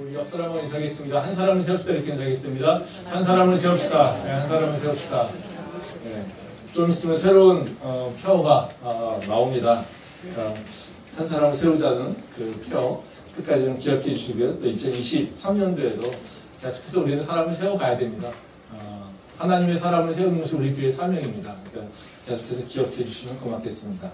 우리 옆 사람과 인사하겠습니다. 한 사람을 세웁시다. 이렇게 인사하겠습니다. 한 사람을 세웁시다. 네, 한 사람을 세웁시다. 네, 좀 있으면 새로운 표가 나옵니다. 한 사람을 세우자는 그 표 끝까지 좀 기억해 주시고요. 또 2023년도에도 계속해서 우리는 사람을 세워가야 됩니다. 하나님의 사람을 세우는 것이 우리 교회의 사명입니다. 그러니까 계속해서 기억해 주시면 고맙겠습니다.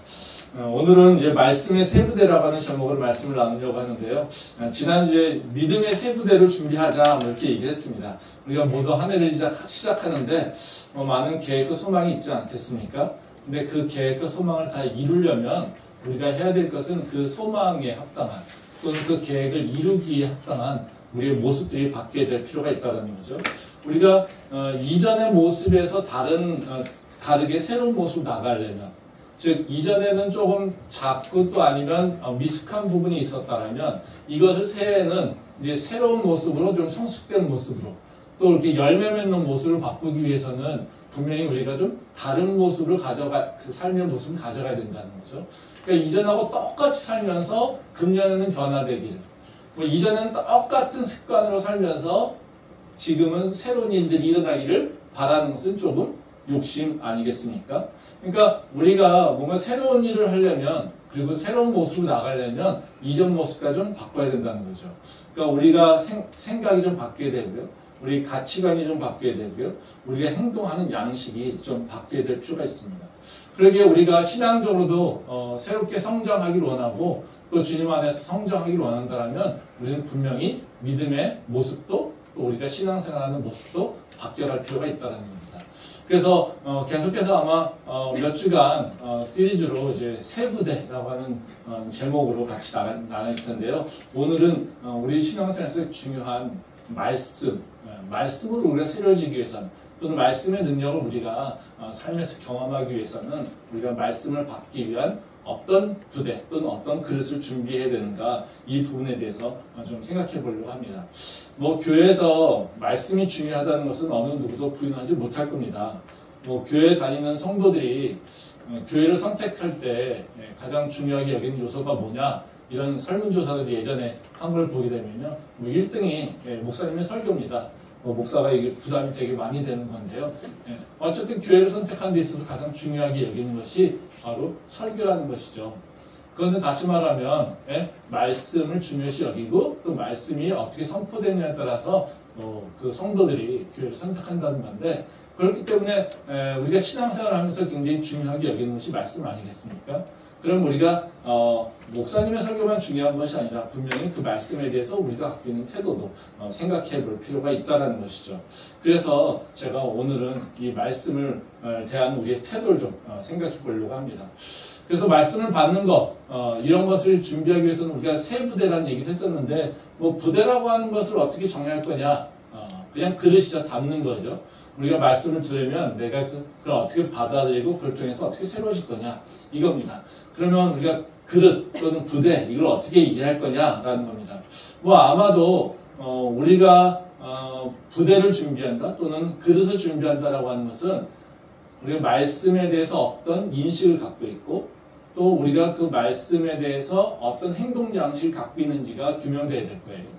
오늘은 이제 말씀의 세 부대라고 하는 제목으로 말씀을 나누려고 하는데요. 지난주에 믿음의 세 부대를 준비하자 이렇게 얘기를 했습니다. 우리가 모두 한 해를 시작하는데 많은 계획과 소망이 있지 않겠습니까? 근데 그 계획과 소망을 다 이루려면 우리가 해야 될 것은 그 소망에 합당한 또는 그 계획을 이루기에 합당한 우리의 모습들이 바뀌어야 될 필요가 있다는 거죠. 우리가 이전의 모습에서 다르게 새로운 모습으로 나가려면, 즉 이전에는 조금 작고 또 아니면 미숙한 부분이 있었다면 이것을 새해에는 이제 새로운 모습으로 좀 성숙된 모습으로 또 이렇게 열매 맺는 모습을 바꾸기 위해서는 분명히 우리가 좀 다른 모습을 그 삶의 모습을 가져가야 된다는 거죠. 그러니까 이전하고 똑같이 살면서 금년에는 변화되기를, 이전에는 똑같은 습관으로 살면서 지금은 새로운 일들이 일어나기를 바라는 것은 조금 욕심 아니겠습니까? 그러니까 우리가 뭔가 새로운 일을 하려면 그리고 새로운 모습으로 나가려면 이전 모습과 좀 바꿔야 된다는 거죠. 그러니까 우리가 생각이 좀 바뀌어야 되고요. 우리 가치관이 좀 바뀌어야 되고요. 우리가 행동하는 양식이 좀 바뀌어야 될 필요가 있습니다. 그러기에 우리가 신앙적으로도 새롭게 성장하기를 원하고 또 주님 안에서 성장하기를 원한다면 우리는 분명히 믿음의 모습도 또 우리가 신앙생활하는 모습도 바뀌어갈 필요가 있다는 겁니다. 그래서 계속해서 아마 몇 주간 시리즈로 이제 세 부대라고 하는 제목으로 같이 나눌 텐데요. 오늘은 우리 신앙생활에서 중요한 말씀으로 우리가 새로워지기 위해서는 또는 말씀의 능력을 우리가 삶에서 경험하기 위해서는 우리가 말씀을 받기 위한 어떤 부대 또는 어떤 그릇을 준비해야 되는가, 이 부분에 대해서 좀 생각해 보려고 합니다. 교회에서 말씀이 중요하다는 것은 어느 누구도 부인하지 못할 겁니다. 교회 다니는 성도들이 교회를 선택할 때 가장 중요하게 여기는 요소가 뭐냐, 이런 설문조사를 예전에 한 걸 보게 되면요, 1등이 목사님의 설교입니다. 목사가 이게 부담이 되게 많이 되는 건데요. 어쨌든 교회를 선택하는 데 있어서 가장 중요하게 여기는 것이 바로 설교라는 것이죠. 그런데 다시 말하면 말씀을 중요시 여기고 또 말씀이 어떻게 선포되느냐에 따라서 그 성도들이 교회를 선택한다는 건데, 그렇기 때문에 우리가 신앙생활을 하면서 굉장히 중요하게 여기는 것이 말씀 아니겠습니까? 그럼 우리가 목사님의 설교만 중요한 것이 아니라 분명히 그 말씀에 대해서 우리가 갖고 있는 태도도 생각해 볼 필요가 있다는 것이죠. 그래서 제가 오늘은 이 말씀을 대한 우리의 태도를 좀 생각해 보려고 합니다. 그래서 말씀을 받는 것, 이런 것을 준비하기 위해서는 우리가 세 부대라는 얘기를 했었는데, 부대라고 하는 것을 어떻게 정의할 거냐, 그냥 그릇이자 담는 거죠. 우리가 말씀을 들으면 내가 그걸 어떻게 받아들이고 그걸 통해서 어떻게 새로워질 거냐, 이겁니다. 그러면 우리가 그릇 또는 부대, 이걸 어떻게 이해할 거냐라는 겁니다. 아마도 우리가 부대를 준비한다 또는 그릇을 준비한다라고 하는 것은 우리가 말씀에 대해서 어떤 인식을 갖고 있고 또 우리가 그 말씀에 대해서 어떤 행동 양식을 갖고 있는지가 규명되어야 될 거예요.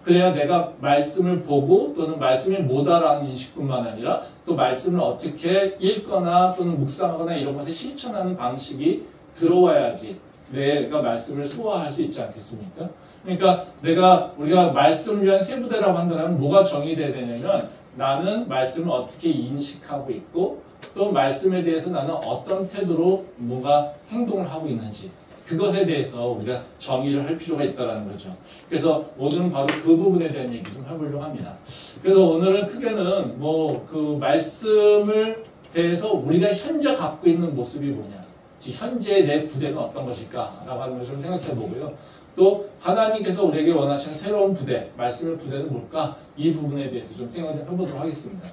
그래야 내가 말씀을 보고 또는 말씀이 뭐다라는 인식뿐만 아니라 또 말씀을 어떻게 읽거나 또는 묵상하거나 이런 것을 실천하는 방식이 들어와야지 내가 말씀을 소화할 수 있지 않겠습니까? 그러니까 우리가 말씀을 위한 세 부대라고 한다면 뭐가 정의되어야 되냐면, 나는 말씀을 어떻게 인식하고 있고 또 말씀에 대해서 나는 어떤 태도로 뭔가 행동을 하고 있는지, 그것에 대해서 우리가 정의를 할 필요가 있다는 거죠. 그래서 오늘은 바로 그 부분에 대한 얘기 좀 해보려고 합니다. 그래서 오늘은 크게는 그 말씀을 대해서 우리가 현재 갖고 있는 모습이 뭐냐, 현재 내 부대는 어떤 것일까라고 하는 것을 생각해 보고요. 또 하나님께서 우리에게 원하시는 새로운 부대, 말씀의 부대는 뭘까? 이 부분에 대해서 좀 생각을 해보도록 하겠습니다.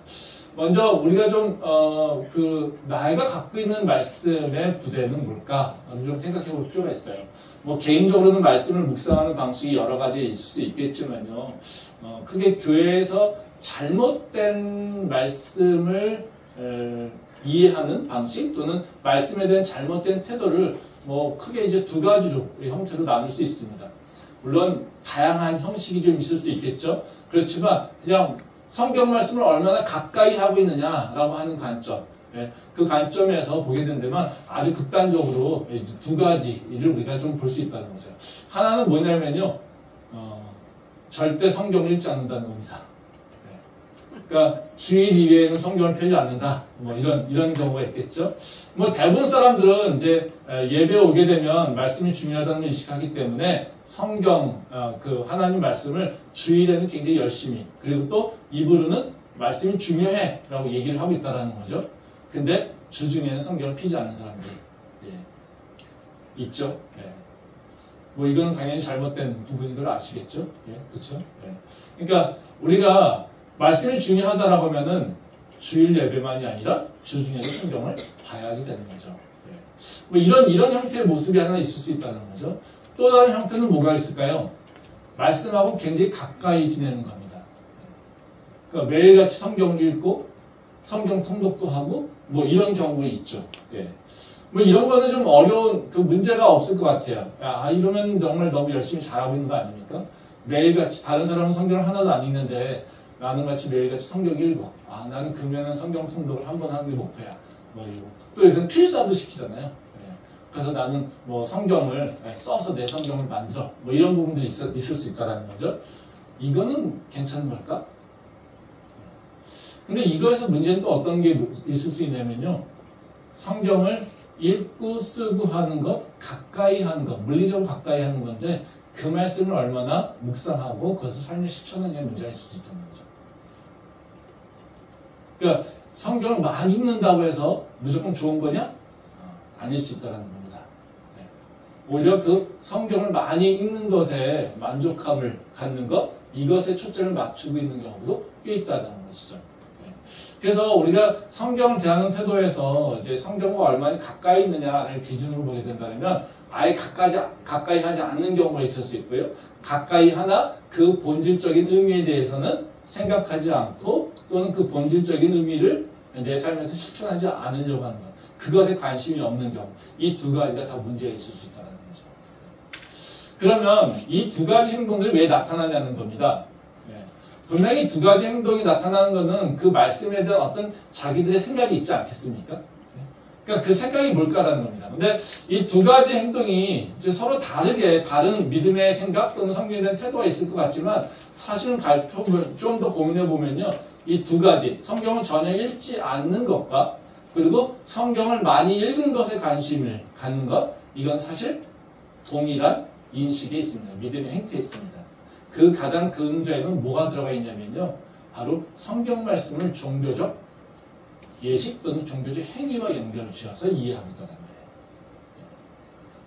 먼저 우리가 내가 갖고 있는 말씀의 부대는 뭘까? 좀 생각해 볼 필요가 있어요. 개인적으로는 말씀을 묵상하는 방식이 여러 가지 있을 수 있겠지만요. 크게 교회에서 잘못된 말씀을 이해하는 방식 또는 말씀에 대한 잘못된 태도를 크게 이제 두 가지로 형태로 나눌 수 있습니다. 물론 다양한 형식이 좀 있을 수 있겠죠. 그렇지만 그냥 성경 말씀을 얼마나 가까이 하고 있느냐라고 하는 관점, 그 관점에서 보게 된다면 아주 극단적으로 두 가지를 우리가 좀 볼 수 있다는 거죠. 하나는 뭐냐면요, 절대 성경을 읽지 않는다는 겁니다. 그러니까 주일 이외에는 성경을 펴지 않는다. 뭐 이런 경우가 있겠죠. 뭐 대부분 사람들은 이제 예배 오게 되면 말씀이 중요하다는 걸 인식하기 때문에 성경 그 하나님 말씀을 주일에는 굉장히 열심히, 그리고 또 입으로는 말씀이 중요해라고 얘기를 하고 있다라는 거죠. 근데 주중에는 성경을 피지 않는 사람들이 있죠. 뭐 이건 당연히 잘못된 부분인 걸 아시겠죠. 그렇죠. 그러니까 우리가 말씀이 중요하다라고 하면은 주일 예배만이 아니라 주중에도 성경을 봐야지 되는 거죠. 뭐 이런 형태의 모습이 하나 있을 수 있다는 거죠. 또 다른 형태는 뭐가 있을까요? 말씀하고 굉장히 가까이 지내는 겁니다. 그러니까 매일같이 성경을 읽고 성경 통독도 하고 뭐 이런 경우가 있죠. 뭐 이런 거는 좀 어려운 그 문제가 없을 것 같아요. 이러면 정말 너무 열심히 잘하고 있는 거 아닙니까? 매일같이 다른 사람은 성경을 하나도 안 읽는데 나는 같이 매일같이 성경 읽어. 나는 금요일은 성경 통독을 한 번 하는 게 목표야. 뭐 이거. 또 요새는 필사도 시키잖아요. 그래서 나는 뭐 성경을 써서 내 성경을 만들어. 뭐 이런 부분들이 있을 수 있다라는 거죠. 이거는 괜찮은 걸까? 근데 이거에서 문제는 또 어떤 게 있을 수 있냐면요. 성경을 읽고 쓰고 하는 것, 가까이 하는 것, 물리적으로 가까이 하는 건데 그 말씀을 얼마나 묵상하고 그것을 삶에 실천하느냐의 문제가 있을 수 있다는 거죠. 그러니까 성경을 많이 읽는다고 해서 무조건 좋은 거냐? 아닐 수 있다는 겁니다. 오히려 그 성경을 많이 읽는 것에 만족감을 갖는 것, 이것에 초점을 맞추고 있는 경우도 꽤 있다는 것이죠. 그래서 우리가 성경을 대하는 태도에서 이제 성경과 얼마나 가까이 있느냐를 기준으로 보게 된다면 아예 가까이 하지 않는 경우가 있을 수 있고요. 가까이 하나 그 본질적인 의미에 대해서는 생각하지 않고 또는 그 본질적인 의미를 내 삶에서 실천하지 않으려고 하는 것. 그것에 관심이 없는 경우. 이 두 가지가 다 문제가 있을 수 있다는 거죠. 그러면 이 두 가지 행동들이 왜 나타나냐는 겁니다. 분명히 두 가지 행동이 나타나는 것은 그 말씀에 대한 어떤 자기들의 생각이 있지 않겠습니까? 그러니까 그 생각이 뭘까라는 겁니다. 근데 이 두 가지 행동이 이제 서로 다르게 다른 믿음의 생각 또는 성경에 대한 태도가 있을 것 같지만 사실은 좀 더 고민해 보면요. 이 두 가지, 성경을 전혀 읽지 않는 것과 그리고 성경을 많이 읽은 것에 관심을 갖는 것, 이건 사실 동일한 인식에 있습니다. 믿음의 행태에 있습니다. 그 가장 근저에는 뭐가 들어가 있냐면요. 바로 성경 말씀을 종교적 예식 또는 종교적 행위와 연결지어서 이해하고 있다는 거예요.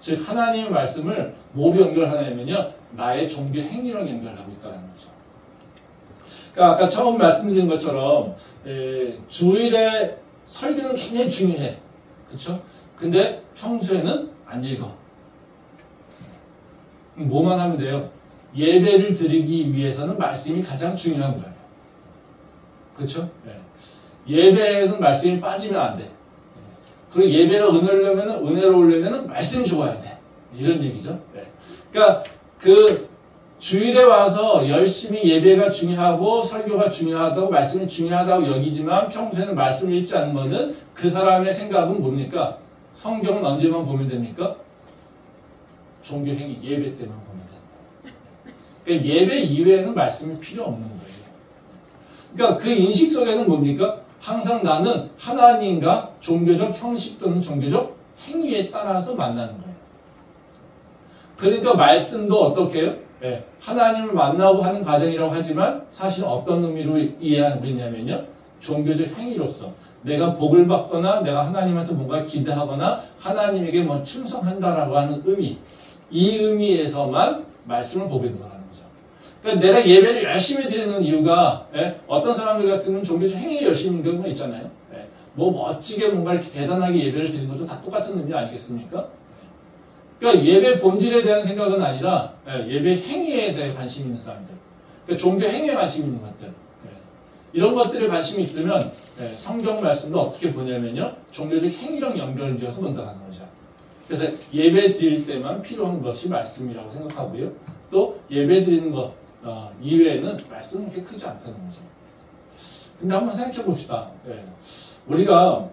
즉 하나님의 말씀을 뭐로 연결하냐면요. 나의 종교 행위랑 연결하고 있다는 거죠. 그러니까 아까 처음 말씀드린 것처럼 주일에 설교는 굉장히 중요해. 그렇죠? 근데 평소에는 안 읽어. 뭐만 하면 돼요? 예배를 드리기 위해서는 말씀이 가장 중요한 거예요. 그렇죠? 예배에는 말씀이 빠지면 안 돼. 그리고 예배가 은혜로우려면 말씀이 좋아야 돼. 이런 얘기죠. 그러니까 그 주일에 와서 열심히 예배가 중요하고 설교가 중요하다고 말씀이 중요하다고 여기지만 평소에는 말씀을 읽지 않는 것은 그 사람의 생각은 뭡니까? 성경은 언제만 보면 됩니까? 종교 행위, 예배 때만 보면 됩니다. 그러니까 예배 이외에는 말씀이 필요 없는 거예요. 그러니까 그 인식 속에는 뭡니까? 항상 나는 하나님과 종교적 형식 또는 종교적 행위에 따라서 만나는 거예요. 그러니까 말씀도 어떻게 해요? 하나님을 만나고 하는 과정이라고 하지만 사실 어떤 의미로 이해하고 있냐면요. 종교적 행위로서 내가 복을 받거나 내가 하나님한테 뭔가 기대하거나 하나님에게 뭐 충성한다라고 하는 의미, 이 의미에서만 말씀을 보게 된다는 거죠. 그러니까 내가 예배를 열심히 드리는 이유가 어떤 사람들 같은 경우는 종교적 행위에 열심히 있는 경우가 있잖아요. 뭐 멋지게 뭔가 이렇게 대단하게 예배를 드리는 것도 다 똑같은 의미 아니겠습니까? 그러니까 예배 본질에 대한 생각은 아니라 예배 행위에 대해 관심 있는 사람들, 그러니까 종교 행위에 관심 있는 것들, 이런 것들에 관심이 있으면 성경 말씀도 어떻게 보냐면요, 종교적 행위랑 연결지어서 본다는 거죠. 그래서 예배 드릴 때만 필요한 것이 말씀이라고 생각하고요. 또 예배 드리는 것 이외에는 말씀은 그렇게 크지 않다는 거죠. 근데 한번 생각해 봅시다. 예. 우리가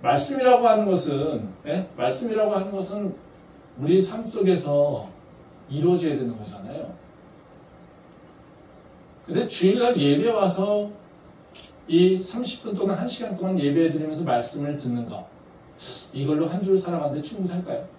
말씀이라고 하는 것은 말씀이라고 하는 것은 우리 삶 속에서 이루어져야 되는 거잖아요. 근데 주일날 예배 와서 이 30분 또는 1시간 동안 예배 드리면서 말씀을 듣는 것, 이걸로 한 주를 살아가는데 충분할까요?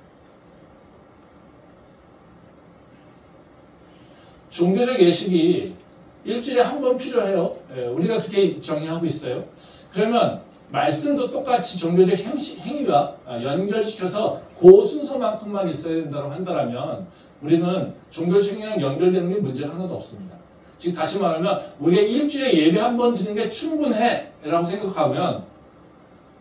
종교적 예식이 일주일에 한 번 필요해요. 우리가 그렇게 정의하고 있어요. 그러면 말씀도 똑같이 종교적 행위와 연결시켜서 그 순서만큼만 있어야 된다고 한다면 우리는 종교적 행위랑 연결되는 게 문제가 하나도 없습니다. 즉 다시 말하면 우리가 일주일에 예배 한 번 드리는 게 충분해 라고 생각하면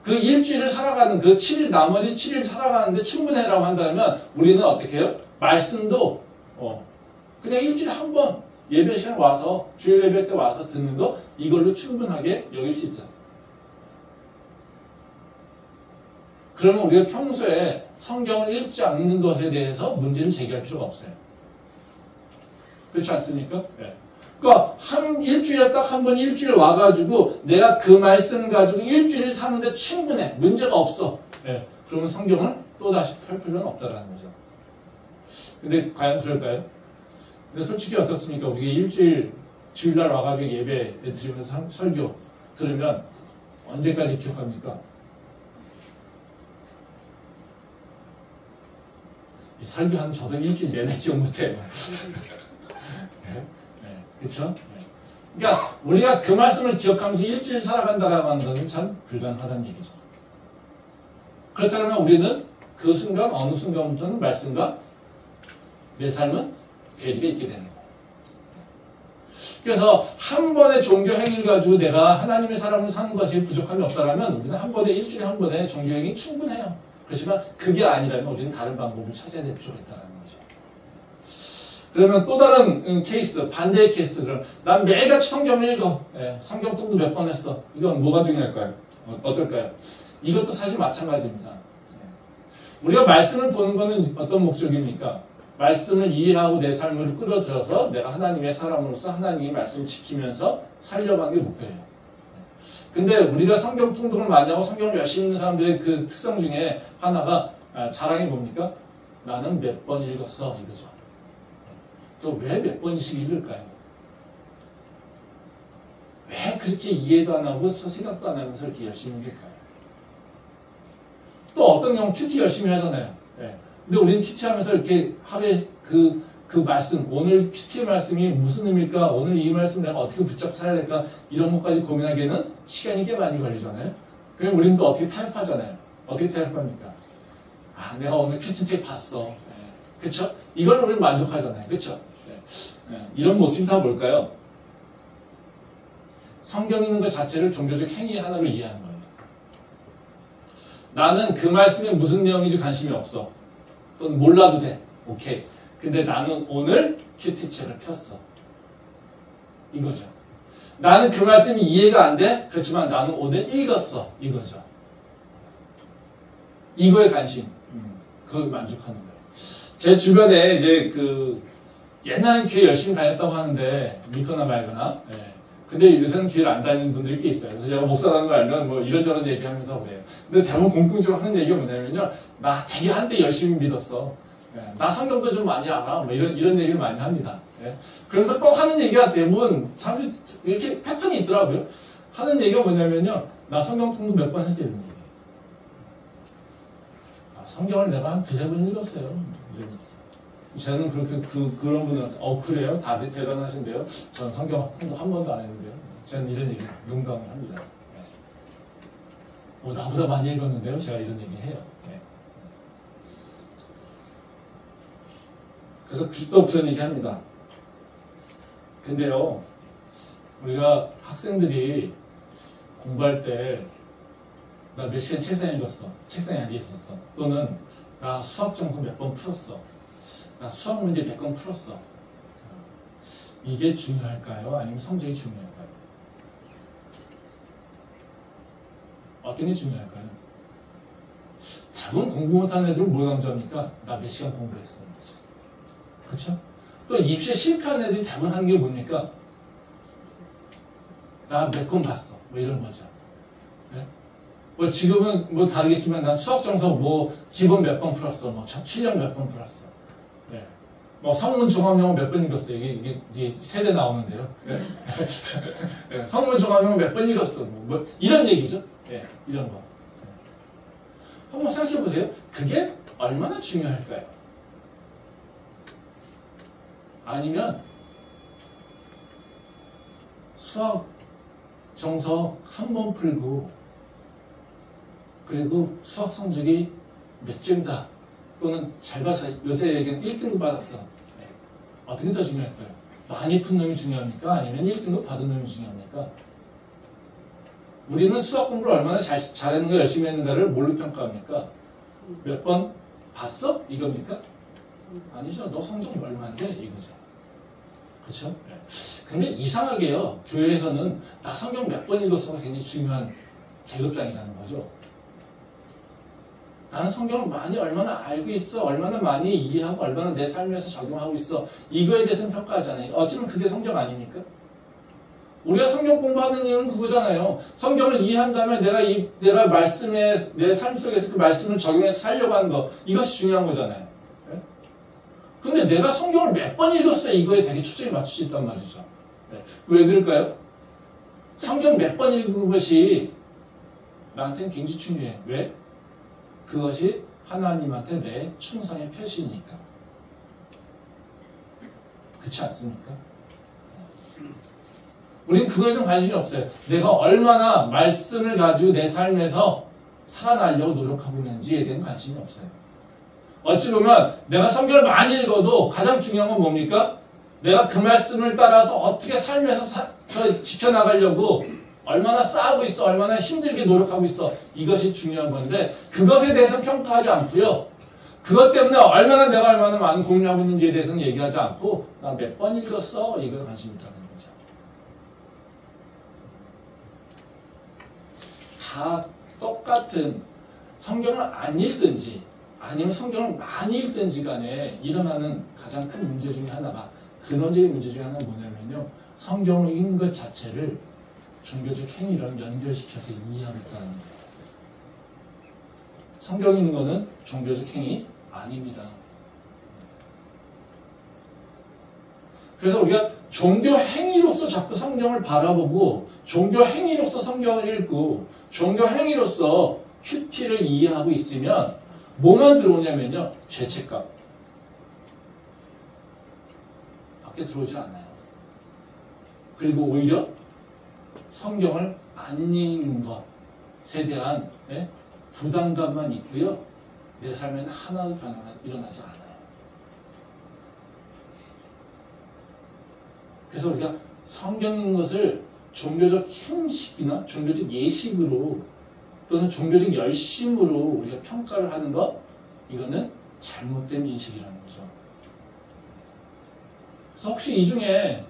그 일주일을 살아가는 그 7일 나머지 7일 살아가는데 충분해 라고 한다면 우리는 어떻게 해요? 말씀도 그냥 일주일에 한 번 예배 시간 와서 주일 예배 때 와서 듣는 거 이걸로 충분하게 여길 수 있죠. 그러면 우리가 평소에 성경을 읽지 않는 것에 대해서 문제를 제기할 필요가 없어요. 그렇지 않습니까? 네. 그러니까 일주일에 딱 한 번 일주일 와가지고 내가 그 말씀 가지고 일주일 사는데 충분해. 문제가 없어. 네. 그러면 성경을 또다시 펼 필요는 없다라는 거죠. 근데 과연 그럴까요? 근데 솔직히 어떻습니까? 우리가 주일날 와가지고 예배 드리면서 설교 들으면 언제까지 기억합니까? 설교하는 저도 일주일 내내 기억 못해요. 그렇죠? 그러니까 우리가 그 말씀을 기억하면서 일주일 살아간다라고 하는 것은 참 불가능하다는 얘기죠. 그렇다면 우리는 그 순간 어느 순간부터는 말씀과 내 삶은 괴리가 있게 되는 거예요. 그래서 한 번의 종교 행위를 가지고 내가 하나님의 사람으로 사는 것이 부족함이 없다면 우리는 한 번에 일주일에 한 번의 종교 행위 충분해요. 그렇지만 그게 아니라면 우리는 다른 방법을 찾아야 될 필요가 있다는 거죠. 그러면 또 다른 케이스, 반대의 케이스. 그럼 난 매일같이 성경을 읽어. 성경 통도 몇 번 했어. 이건 뭐가 중요할까요? 어떨까요? 이것도 사실 마찬가지입니다. 우리가 말씀을 보는 것은 어떤 목적입니까? 말씀을 이해하고 내 삶을 끌어들여서 내가 하나님의 사람으로서 하나님의 말씀을 지키면서 살려가는 게 목표예요. 근데 우리가 성경 통독을 많이 하고 성경을 열심히 읽는 사람들의 그 특성 중에 하나가 자랑이 뭡니까? 나는 몇 번 읽었어 이거죠. 또 왜 몇 번씩 읽을까요? 왜 그렇게 이해도 안 하고 생각도 안 하면서 이렇게 열심히 읽을까요? 또 어떤 경우 큐티 열심히 하잖아요. 근데 우리는 큐티 하면서 이렇게 하루에 그 말씀, 오늘 큐티의 말씀이 무슨 의미일까? 오늘 이 말씀 내가 어떻게 붙잡고 살아야 될까? 이런 것까지 고민하기에는 시간이 꽤 많이 걸리잖아요. 그럼 우리는 또 어떻게 타협하잖아요. 어떻게 타협합니까? 내가 오늘 큐티 때 봤어. 그쵸? 이걸 우리는 만족하잖아요. 그쵸? 이런 모습이 다 뭘까요? 성경 읽는 것 자체를 종교적 행위 하나로 이해하는 거예요. 나는 그 말씀에 무슨 내용인지 관심이 없어. 또는 몰라도 돼. 오케이. 근데 나는 오늘 큐티책을 폈어. 이거죠. 나는 그 말씀이 이해가 안 돼. 그렇지만 나는 오늘 읽었어. 이거죠. 이거에 관심. 그걸 만족하는 거예요. 제 주변에 이제 옛날엔 교회 열심히 다녔다고 하는데 믿거나 말거나. 근데 요새는 교회를 안 다니는 분들이 꽤 있어요. 그래서 제가 목사라는 걸 알면 뭐 이런저런 얘기하면서 그래요. 근데 대부분 공통적으로 하는 얘기가 뭐냐면요. 나 되게 한때 열심히 믿었어. 나 성경도 좀 많이 알아. 뭐 이런 얘기를 많이 합니다. 그러면서 꼭 하는 얘기가 대부분 사람들이 이렇게 패턴이 있더라고요. 하는 얘기가 뭐냐면요. 나 성경 통도 몇 번 했어요. 이런 얘기. 성경을 내가 한 두세 번 읽었어요. 이런 얘기죠. 저는 그렇게 그런 분들한테 그래요? 다들 대단하신데요? 전 성경 통도 한 번도 안 했는데요. 저는 이런 얘기 농담을 합니다. 나보다 많이 읽었는데요? 제가 이런 얘기 해요. 그래서 또 그런 얘기 합니다. 근데요, 우리가 학생들이 공부할 때 나 몇 시간 책상 읽었어. 책상에 앉아 있었어. 또는 나 수학 점수 몇 번 풀었어. 나 수학 문제 100건 풀었어. 이게 중요할까요? 아니면 성적이 중요할까요? 어떤 게 중요할까요? 대부분 공부 못하는 애들은 뭘 강조합니까? 나 몇 시간 공부를 했어. 그렇죠? 또 입시에 실패한 애들이 대부분 하는 게 뭡니까? 나 몇 권 봤어. 뭐 이런 거죠. 네? 뭐 지금은 뭐 다르겠지만 난 수학 정서 뭐 기본 몇 번 풀었어. 뭐 실력 몇 번 풀었어. 네. 뭐 성문 종합영어 몇 번 읽었어. 이게 세대 나오는데요. 네. 네. 성문 종합영어 몇 번 읽었어. 뭐 이런 얘기죠. 네. 이런 거. 네. 한번 생각해 보세요. 그게 얼마나 중요할까요? 아니면 수학 정서 한 번 풀고 그리고 수학 성적이 몇 점이다 또는 잘 봐서 요새 얘기는 1등급 받았어. 네. 어떻게 더 중요할까요? 많이 푼 놈이 중요합니까? 아니면 1등급 받은 놈이 중요합니까? 우리는 수학 공부를 얼마나 잘했는가 열심히 했는가를 뭘로 평가합니까? 몇 번 봤어? 이겁니까? 아니죠. 너 성적이 얼마인데? 이거죠. 그렇죠? 네. 근데 이상하게요. 교회에서는 나 성경 몇 번 읽었어가 굉장히 중요한 계급장이라는 거죠. 나는 성경을 많이 얼마나 알고 있어, 얼마나 많이 이해하고, 얼마나 내 삶에서 적용하고 있어. 이거에 대해서는 평가하잖아요. 어쩌면 그게 성경 아닙니까? 우리가 성경 공부하는 이유는 그거잖아요. 성경을 이해한 다음에 내가 말씀에, 내 삶 속에서 그 말씀을 적용해서 살려고 하는 거, 이것이 중요한 거잖아요. 네? 근데 내가 성경을 몇 번 읽었어요. 이거에 되게 초점이 맞출 수 있단 말이죠. 네. 왜 그럴까요? 성경 몇 번 읽은 것이 나한테는 굉장히 중요해. 왜? 그것이 하나님한테 내 충성의 표시니까. 그렇지 않습니까? 우리는 그거에는 관심이 없어요. 내가 얼마나 말씀을 가지고 내 삶에서 살아나려고 노력하고 있는지에 대한 관심이 없어요. 어찌 보면 내가 성경을 많이 읽어도 가장 중요한 건 뭡니까? 내가 그 말씀을 따라서 어떻게 삶에서 지켜나가려고 얼마나 싸우고 있어, 얼마나 힘들게 노력하고 있어. 이것이 중요한 건데 그것에 대해서 평가하지 않고요. 그것 때문에 내가 얼마나 많은 공유하고 있는지에 대해서는 얘기하지 않고 나 몇 번 읽었어? 이거에 관심이 있다는 거죠. 다 똑같은 성경을 안 읽든지 아니면 성경을 많이 읽든지 간에 일어나는 가장 큰 문제 중에 하나가 근원적인 문제 중에 하나는 뭐냐면요. 성경을 읽는 것 자체를 종교적 행위랑 연결시켜서 이해하고 있다는 거예요. 성경 읽는 거는 종교적 행위 아닙니다. 그래서 우리가 종교 행위로서 자꾸 성경을 바라보고 종교 행위로서 성경을 읽고 종교 행위로서 큐티를 이해하고 있으면 뭐만 들어오냐면요. 죄책감. 밖에 들어오지 않아요. 그리고 오히려 성경을 안 읽는 것에 대한 부담감만 있고요. 내 삶에는 하나도 변화가 일어나지 않아요. 그래서 우리가 성경 읽는 것을 종교적 형식이나 종교적 예식으로 또는 종교적 열심으로 우리가 평가를 하는 것, 이거는 잘못된 인식이라는 거죠. 그래서 혹시 이 중에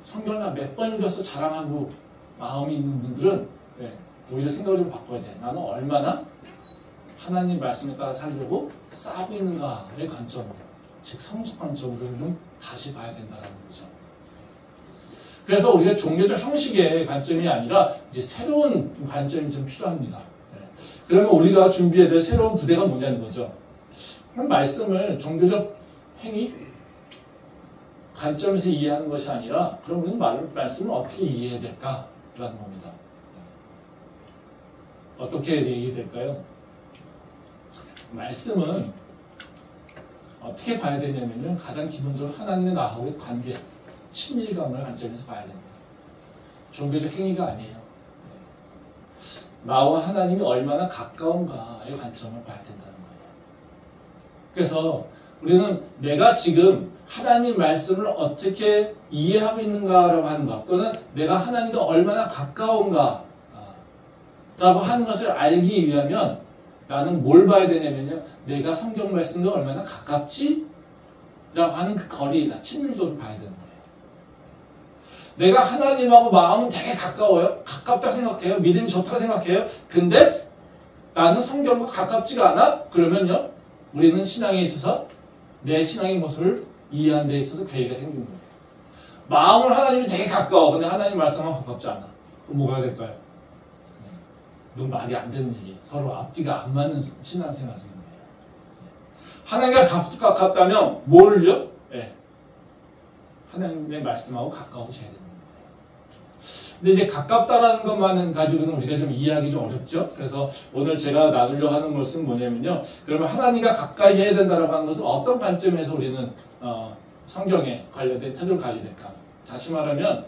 성경을 몇 번 읽어서 자랑하고 마음이 있는 분들은 오히려 생각을 좀 바꿔야 돼. 나는 얼마나 하나님 말씀에 따라 살려고 싸우고 있는가의 관점으로, 즉 성적 관점으로 좀 다시 봐야 된다는 거죠. 그래서 우리가 종교적 형식의 관점이 아니라 이제 새로운 관점이 좀 필요합니다. 그러면 우리가 준비해야 될 새로운 부대가 뭐냐는 거죠. 그럼 말씀을 종교적 행위 관점에서 이해하는 것이 아니라 그럼 우리는 말씀을 어떻게 이해해야 될까라는 겁니다. 어떻게 이해될까요? 말씀은 어떻게 봐야 되냐면요. 가장 기본적으로 하나님의 나하고의 관계, 친밀감을 관점에서 봐야 됩니다. 종교적 행위가 아니에요. 나와 하나님이 얼마나 가까운가의 관점을 봐야 된다는 거예요. 그래서 우리는 내가 지금 하나님 말씀을 어떻게 이해하고 있는가라고 하는 것, 또는 내가 하나님과 얼마나 가까운가 라고 하는 것을 알기 위하면 나는 뭘 봐야 되냐면요. 내가 성경 말씀과 얼마나 가깝지? 라고 하는 그 거리나 친밀도를 봐야 되는 거예요. 내가 하나님하고 마음은 되게 가까워요. 가깝다 생각해요. 믿음이 좋다고 생각해요. 근데 나는 성경과 가깝지가 않아? 그러면요. 우리는 신앙에 있어서 내 신앙의 모습을 이해하는 데 있어서 괴리가 생긴 거예요. 마음은 하나님이 되게 가까워. 근데 하나님 말씀은 가깝지 않아. 그럼 뭐가 될까요? 이건 말이 안 되는 얘기. 서로 앞뒤가 안 맞는 신앙생활인 거예요. 하나님과 가깝다면 뭘요? 네. 하나님의 말씀하고 가까워져야 되는 거예요. 근데 이제 가깝다라는 것만 가지고는 우리가 좀 이해하기 좀 어렵죠. 그래서 오늘 제가 나누려고 하는 것은 뭐냐면요. 그러면 하나님과 가까이 해야 된다라고 하는 것은 어떤 관점에서 우리는 성경에 관련된 태도를 가져야 될까? 다시 말하면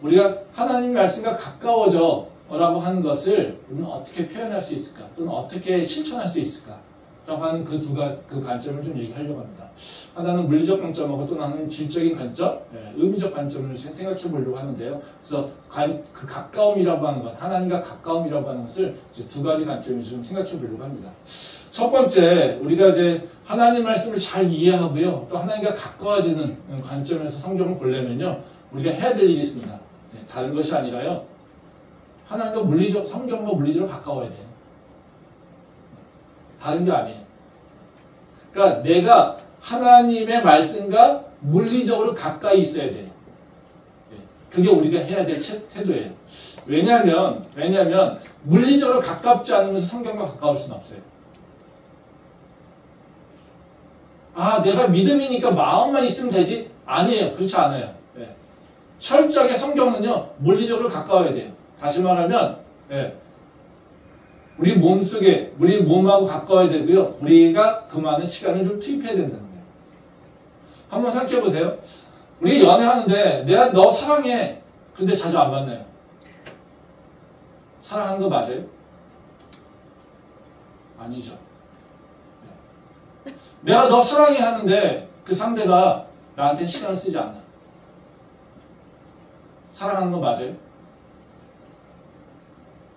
우리가 하나님 말씀과 가까워져 라고 하는 것을 우리는 어떻게 표현할 수 있을까? 또는 어떻게 실천할 수 있을까? 라고 하는 그 관점을 좀 얘기하려고 합니다. 하나는 물리적 관점하고 또 하나는 질적인 관점, 의미적 관점을 생각해 보려고 하는데요. 그래서 그 가까움이라고 하는 것, 하나님과 가까움이라고 하는 것을 이제 두 가지 관점을 좀 생각해 보려고 합니다. 첫 번째, 우리가 이제 하나님 말씀을 잘 이해하고요. 또 하나님과 가까워지는 관점에서 성경을 보려면요. 우리가 해야 될 일이 있습니다. 다른 것이 아니라요. 하나님과 성경과 물리적으로 가까워야 돼요. 다른 게 아니에요. 그러니까 내가 하나님의 말씀과 물리적으로 가까이 있어야 돼요. 그게 우리가 해야 될 태도예요. 왜냐하면 물리적으로 가깝지 않으면서 성경과 가까울 수는 없어요. 아, 내가 믿음이니까 마음만 있으면 되지? 아니에요. 그렇지 않아요. 철저하게 성경은요, 물리적으로 가까워야 돼요. 다시 말하면, 우리 몸속에, 우리 몸하고 가까워야 되고요. 우리가 그 많은 시간을 좀 투입해야 된다는 거예요. 한번 생각해 보세요. 우리 연애하는데 내가 너 사랑해. 근데 자주 안 만나요. 사랑하는 거 맞아요? 아니죠. 내가 너 사랑해 하는데 그 상대가 나한테 시간을 쓰지 않나. 사랑하는 거 맞아요?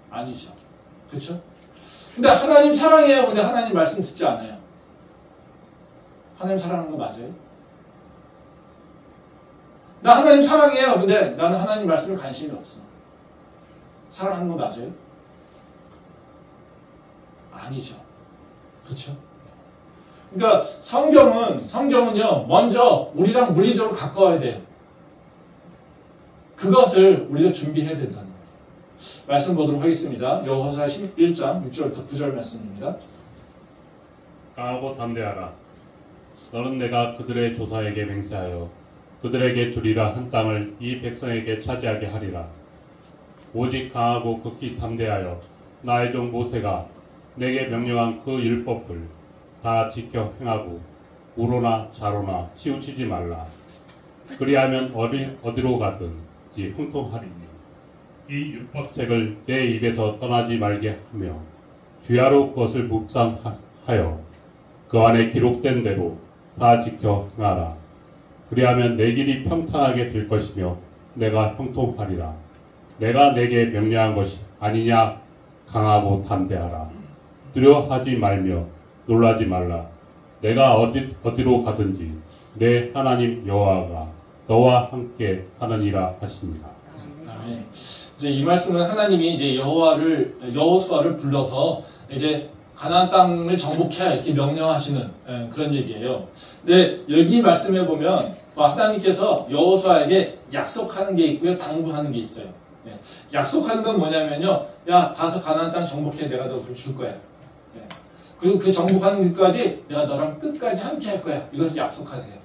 아니죠. 그렇죠? 근데 하나님 사랑해요. 근데 하나님 말씀 듣지 않아요. 하나님 사랑하는 거 맞아요? 나 하나님 사랑해요. 근데 나는 하나님 말씀에 관심이 없어. 사랑하는 거 맞아요? 아니죠. 그렇죠? 그러니까 성경은요. 먼저 우리랑 물리적으로 가까워야 돼요. 그것을 우리가 준비해야 된다는 거예요. 말씀 보도록 하겠습니다. 여호수아 11장 6절부터 9절 말씀입니다. 강하고 담대하라. 너는 내가 그들의 조사에게 맹세하여 그들에게 주리라 한 땅을 이 백성에게 차지하게 하리라. 오직 강하고 극히 담대하여 나의 종 모세가 내게 명령한 그 율법을 다 지켜 행하고 우로나 좌로나 치우치지 말라. 그리하면 어디로 가든지 형통하리니 이 율법책을 내 입에서 떠나지 말게 하며 주야로 그것을 묵상하여 그 안에 기록된 대로 다 지켜 행하라. 그리하면 내 길이 평탄하게 될 것이며 내가 형통하리라. 내가 내게 명령한 것이 아니냐. 강하고 담대하라. 두려워하지 말며 놀라지 말라. 내가 어디로 가든지 내 하나님 여호와가 너와 함께 하느니라 하십니다. 아멘. 이제 이 말씀은 하나님이 이제 여호수아를 불러서 이제 가나안 땅을 정복해야 이렇게 명령하시는 그런 얘기예요. 근데 여기 말씀해 보면 하나님께서 여호수아에게 약속하는 게 있고요, 당부하는 게 있어요. 약속하는 건 뭐냐면요, 야 가서 가나안 땅 정복해, 내가 너 줄 거야. 그리고 그 정복하는 길까지 내가 너랑 끝까지 함께 할 거야. 이것을 약속하세요.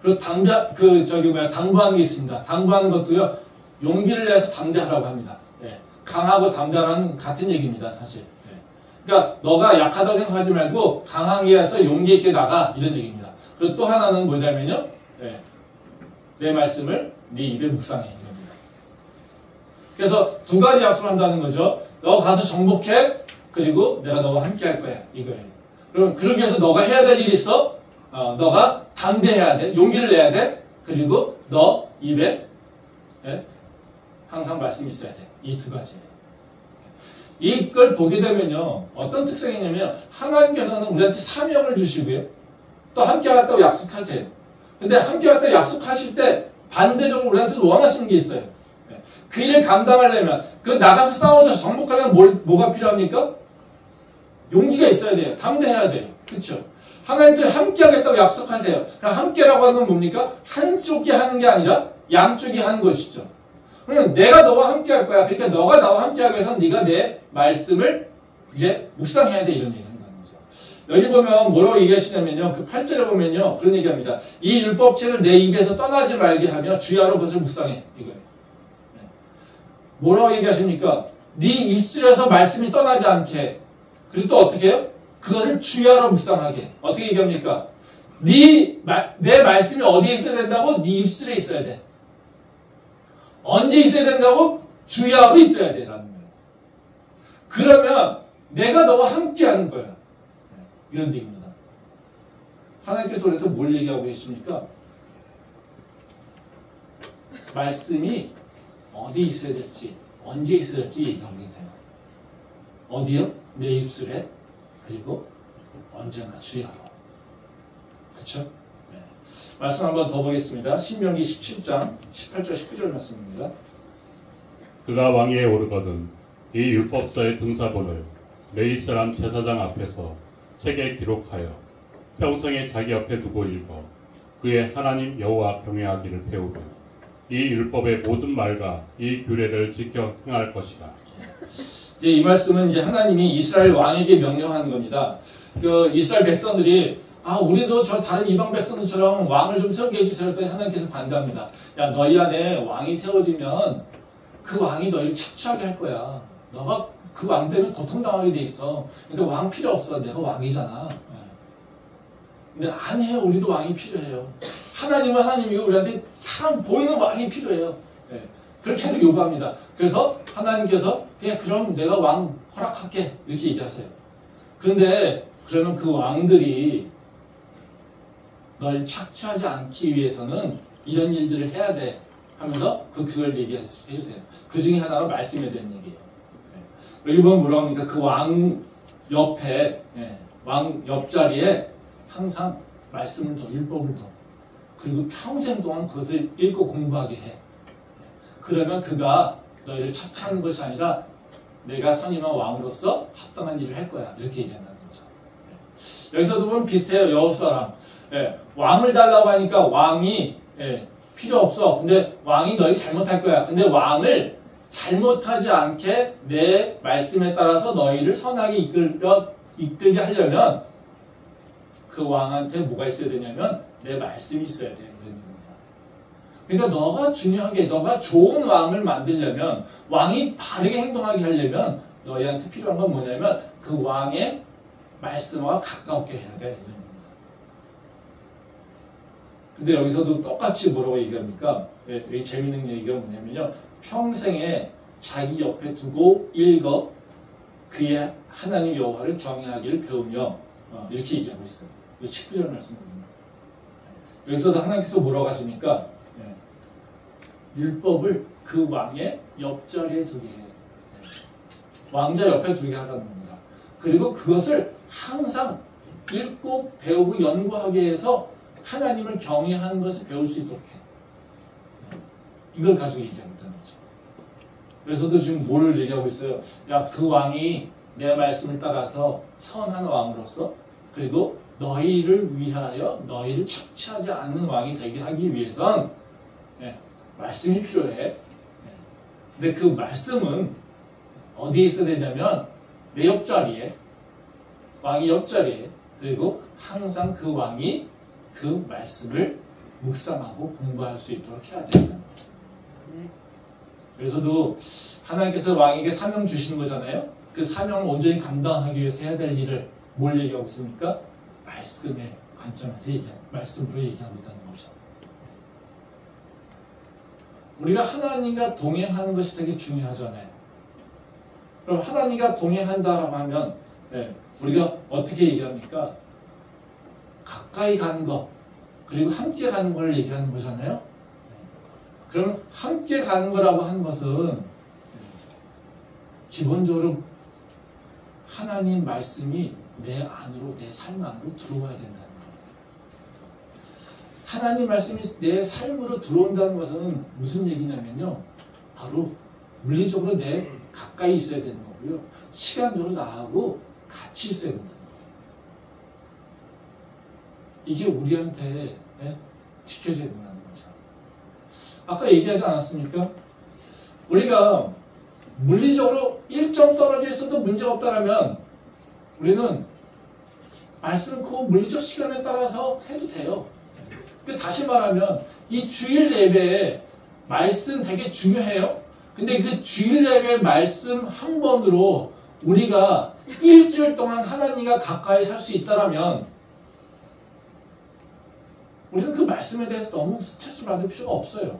그리고 당부하는 게 있습니다. 당부하는 것도요, 용기를 내서 담대하라고 합니다. 강하고 담대하라는 같은 얘기입니다, 사실. 그러니까 너가 약하다고 생각하지 말고 강하게 해서 용기 있게 나가, 이런 얘기입니다. 그리고 또 하나는 뭐냐면요, 내 말씀을 네 입에 묵상해, 이겁니다. 그래서 두 가지 약속을 한다는 거죠. 너 가서 정복해, 그리고 내가 너와 함께 할 거야, 이거예요. 그럼 그러기 위해서 너가 해야 될 일이 있어. 너가 담대해야 돼, 용기를 내야 돼. 그리고 너 입에 항상 말씀이 있어야 돼. 이 두 가지. 이걸 보게 되면요, 어떤 특성이냐면 하나님께서는 우리한테 사명을 주시고요, 또 함께 하겠다고 약속하세요. 근데 함께 하겠다고 약속하실 때 반대적으로 우리한테 원하시는 게 있어요. 그 일을 감당하려면, 그 나가서 싸워서 정복하려면 뭐가 필요합니까? 용기가 있어야 돼요. 담대해야 돼요. 그렇죠? 하나님도 함께 하겠다고 약속하세요. 그럼 함께라고 하는 건 뭡니까? 한쪽이 하는 게 아니라 양쪽이 하는 것이죠. 그러면 내가 너와 함께 할 거야. 그러니까 너가 나와 함께 하기 위해서 네가 내 말씀을 이제 묵상해야 돼. 이런 얘기 한다는 거죠. 여기 보면 뭐라고 얘기하시냐면요. 그 8절에 보면요. 그런 얘기합니다. 이 율법책을 내 입에서 떠나지 말게 하며 주야로 그것을 묵상해. 이거예요. 뭐라고 얘기하십니까? 네 입술에서 말씀이 떠나지 않게. 그리고 또 어떻게 해요? 그거를 주야로 묵상하게. 어떻게 얘기합니까? 내 말씀이 어디에 있어야 된다고? 네 입술에 있어야 돼. 언제 있어야 된다고? 주야로 있어야 돼. 라는 거예요. 그러면 내가 너와 함께 하는 거야. 이런 얘기입니다. 하나님께서 우리한테 뭘 얘기하고 계십니까? 말씀이 어디 있어야 될지, 언제 있어야 될지 얘기하고 계세요. 어디요? 내 입술에, 그리고 언제나 주야로. 그쵸? 네. 말씀 한번 더 보겠습니다. 신명기 17장 18절 19절 말씀입니다. 그가 왕위에 오르거든 이 율법서의 등사본을 레위 사람 제사장 앞에서 책에 기록하여 평생에 자기 옆에 두고 읽어 그의 하나님 여호와 경외하기를 배우고 이 율법의 모든 말과 이 규례를 지켜 행할 것이다. 이제 이 말씀은 이제 하나님이 이스라엘 왕에게 명령하는 겁니다. 그 이스라엘 백성들이 우리도 저 다른 이방 백성들처럼 왕을 좀 세우게 해주세요. 했더니 하나님께서 반대합니다. 야, 너희 안에 왕이 세워지면 그 왕이 너희를 착취하게 할 거야. 너가 그 왕 때문에 고통당하게 돼 있어. 그러니까 왕 필요 없어. 내가 왕이잖아. 근데 아니에요. 우리도 왕이 필요해요. 하나님은 하나님이고 우리한테 사람 보이는 왕이 필요해요. 그렇게 해서 요구합니다. 그래서 하나님께서 그럼 내가 왕 허락할게 이렇게 얘기하세요. 그런데 그러면 그 왕들이 널 착취하지 않기 위해서는 이런 일들을 해야 돼 하면서 그걸 얘기해주세요. 그 중에 하나가 말씀에 대한 얘기예요. 여기 보면 뭐라고 합니까? 그 왕 옆에, 왕 옆자리에 항상 말씀을 더, 율법을 더, 그리고 평생 동안 그것을 읽고 공부하게 해. 그러면 그가 너희를 착취하는 것이 아니라 내가 선임한 왕으로서 합당한 일을 할 거야. 이렇게 얘기한다는 거죠. 여기서도 보면 비슷해요. 여호수아랑. 왕을 달라고 하니까 왕이 필요 없어. 근데 왕이 너희 잘못할 거야. 근데 왕을 잘못하지 않게 내 말씀에 따라서 너희를 선하게 이끌게 하려면 그 왕한테 뭐가 있어야 되냐면 내 말씀이 있어야 되는 겁니다. 그러니까 너가 중요하게, 너가 좋은 왕을 만들려면, 왕이 바르게 행동하게 하려면 너희한테 필요한 건 뭐냐면 그 왕의 말씀과 가깝게 해야 돼. 근데 여기서도 똑같이 뭐라고 얘기합니까? 여기 재밌는 얘기가 뭐냐면요. 평생에 자기 옆에 두고 읽어 그의 하나님 여호와를 경외하기를 배우며 이렇게 얘기하고 있어요. 19절 말씀입니다. 여기서도 하나님께서 뭐라고 하십니까? 율법을 그 왕의 옆자리에 두게 해요. 왕자 옆에 두게 하라는 겁니다. 그리고 그것을 항상 읽고 배우고 연구하게 해서 하나님을 경외하는 것을 배울 수 있도록 해. 이걸 가지고 얘기하고 있다는 거죠. 그래서도 지금 뭘 얘기하고 있어요? 야, 그 왕이 내 말씀을 따라서 선한 왕으로서 그리고 너희를 위하여 너희를 착취하지 않는 왕이 되게 하기 위해선 말씀이 필요해. 근데 그 말씀은 어디에 있어야 되냐면 내 옆자리에, 왕이 옆자리에, 그리고 항상 그 왕이 그 말씀을 묵상하고 공부할 수 있도록 해야 된다. 그래서도 하나님께서 왕에게 사명 주시는 거잖아요. 그 사명을 온전히 감당하기 위해서 해야 될 일을 뭘 얘기하고 있습니까? 말씀의 관점에서 말씀으로 얘기하고 있다는 거죠. 우리가 하나님과 동행하는 것이 되게 중요하잖아요. 그럼 하나님과 동행한다라고 하면 우리가 어떻게 얘기합니까? 가까이 가는 것, 그리고 함께 가는 걸 얘기하는 거잖아요. 그럼 함께 가는 거라고 하는 것은 기본적으로 하나님 말씀이 내 안으로, 내 삶 안으로 들어와야 된다는 거예요. 하나님 말씀이 내 삶으로 들어온다는 것은 무슨 얘기냐면요. 바로 물리적으로 내 가까이 있어야 되는 거고요. 시간적으로 나하고 같이 있어야 된다. 이게 우리한테 지켜져야 된다는 거죠. 아까 얘기하지 않았습니까? 우리가 물리적으로 일정 떨어져 있어도 문제가 없다면 우리는 말씀은 그 물리적 시간에 따라서 해도 돼요. 근데 다시 말하면 이 주일 예배에 말씀 되게 중요해요. 근데 그 주일 예배 말씀 한 번으로 우리가 일주일 동안 하나님과 가까이 살 수 있다면 우리는 그 말씀에 대해서 너무 스트레스 받을 필요가 없어요.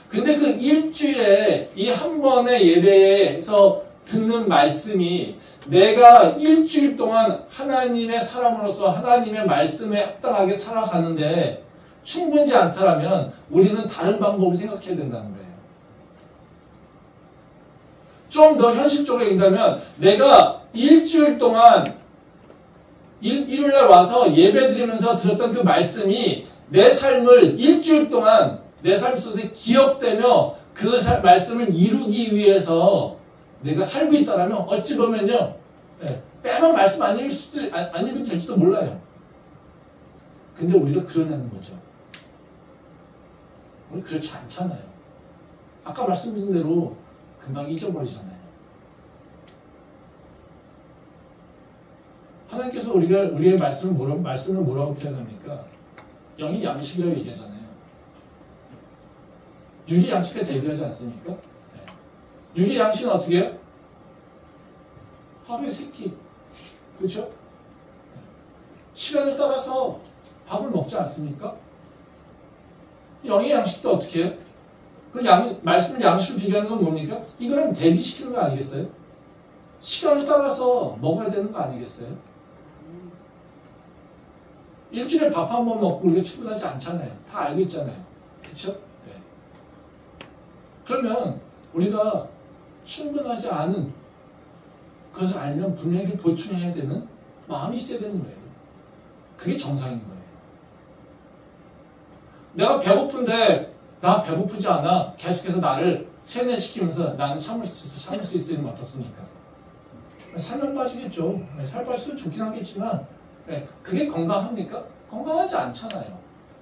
근데 그 일주일에 이 한 번의 예배에서 듣는 말씀이 내가 일주일 동안 하나님의 사람으로서 하나님의 말씀에 합당하게 살아가는데 충분치 않다면 우리는 다른 방법을 생각해야 된다는 거예요. 좀 더 현실적으로 얘기한다면 내가 일주일 동안 일요일날 와서 예배 드리면서 들었던 그 말씀이 내 삶을 일주일 동안 내 삶 속에 기억되며 그 말씀을 이루기 위해서 내가 살고 있다면 어찌 보면요, 빼만 말씀 안 읽으면 될지도 몰라요. 근데 우리가 그러냐는 거죠. 우리 그렇지 않잖아요. 아까 말씀드린 대로 금방 잊어버리잖아요. 하나님께서 우리의 말씀을 뭐라고 표현합니까? 영이 양식이라고 얘기하잖아요. 육이 양식과 대비하지 않습니까? 육이 양식은 어떻게 해요? 하루에 3끼. 그렇죠? 시간을 따라서 밥을 먹지 않습니까? 영의 양식도 어떻게 해요? 그 말씀을 양식을 비교하는 건 뭡니까? 이거는 대비시키는 거 아니겠어요? 시간을 따라서 먹어야 되는 거 아니겠어요? 일주일에 밥 한 번 먹고 우리가 충분하지 않잖아요. 다 알고 있잖아요. 그쵸? 네. 그러면 우리가 충분하지 않은 그것을 알면 분명히 보충해야 되는 마음이 있어야 되는 거예요. 그게 정상인 거예요. 내가 배고픈데 나 배고프지 않아. 계속해서 나를 세뇌시키면서 나는 참을 수 있으면 어떻습니까? 살만 빠지겠죠. 살 빠져도 좋긴 하겠지만 그게 건강합니까? 건강하지 않잖아요.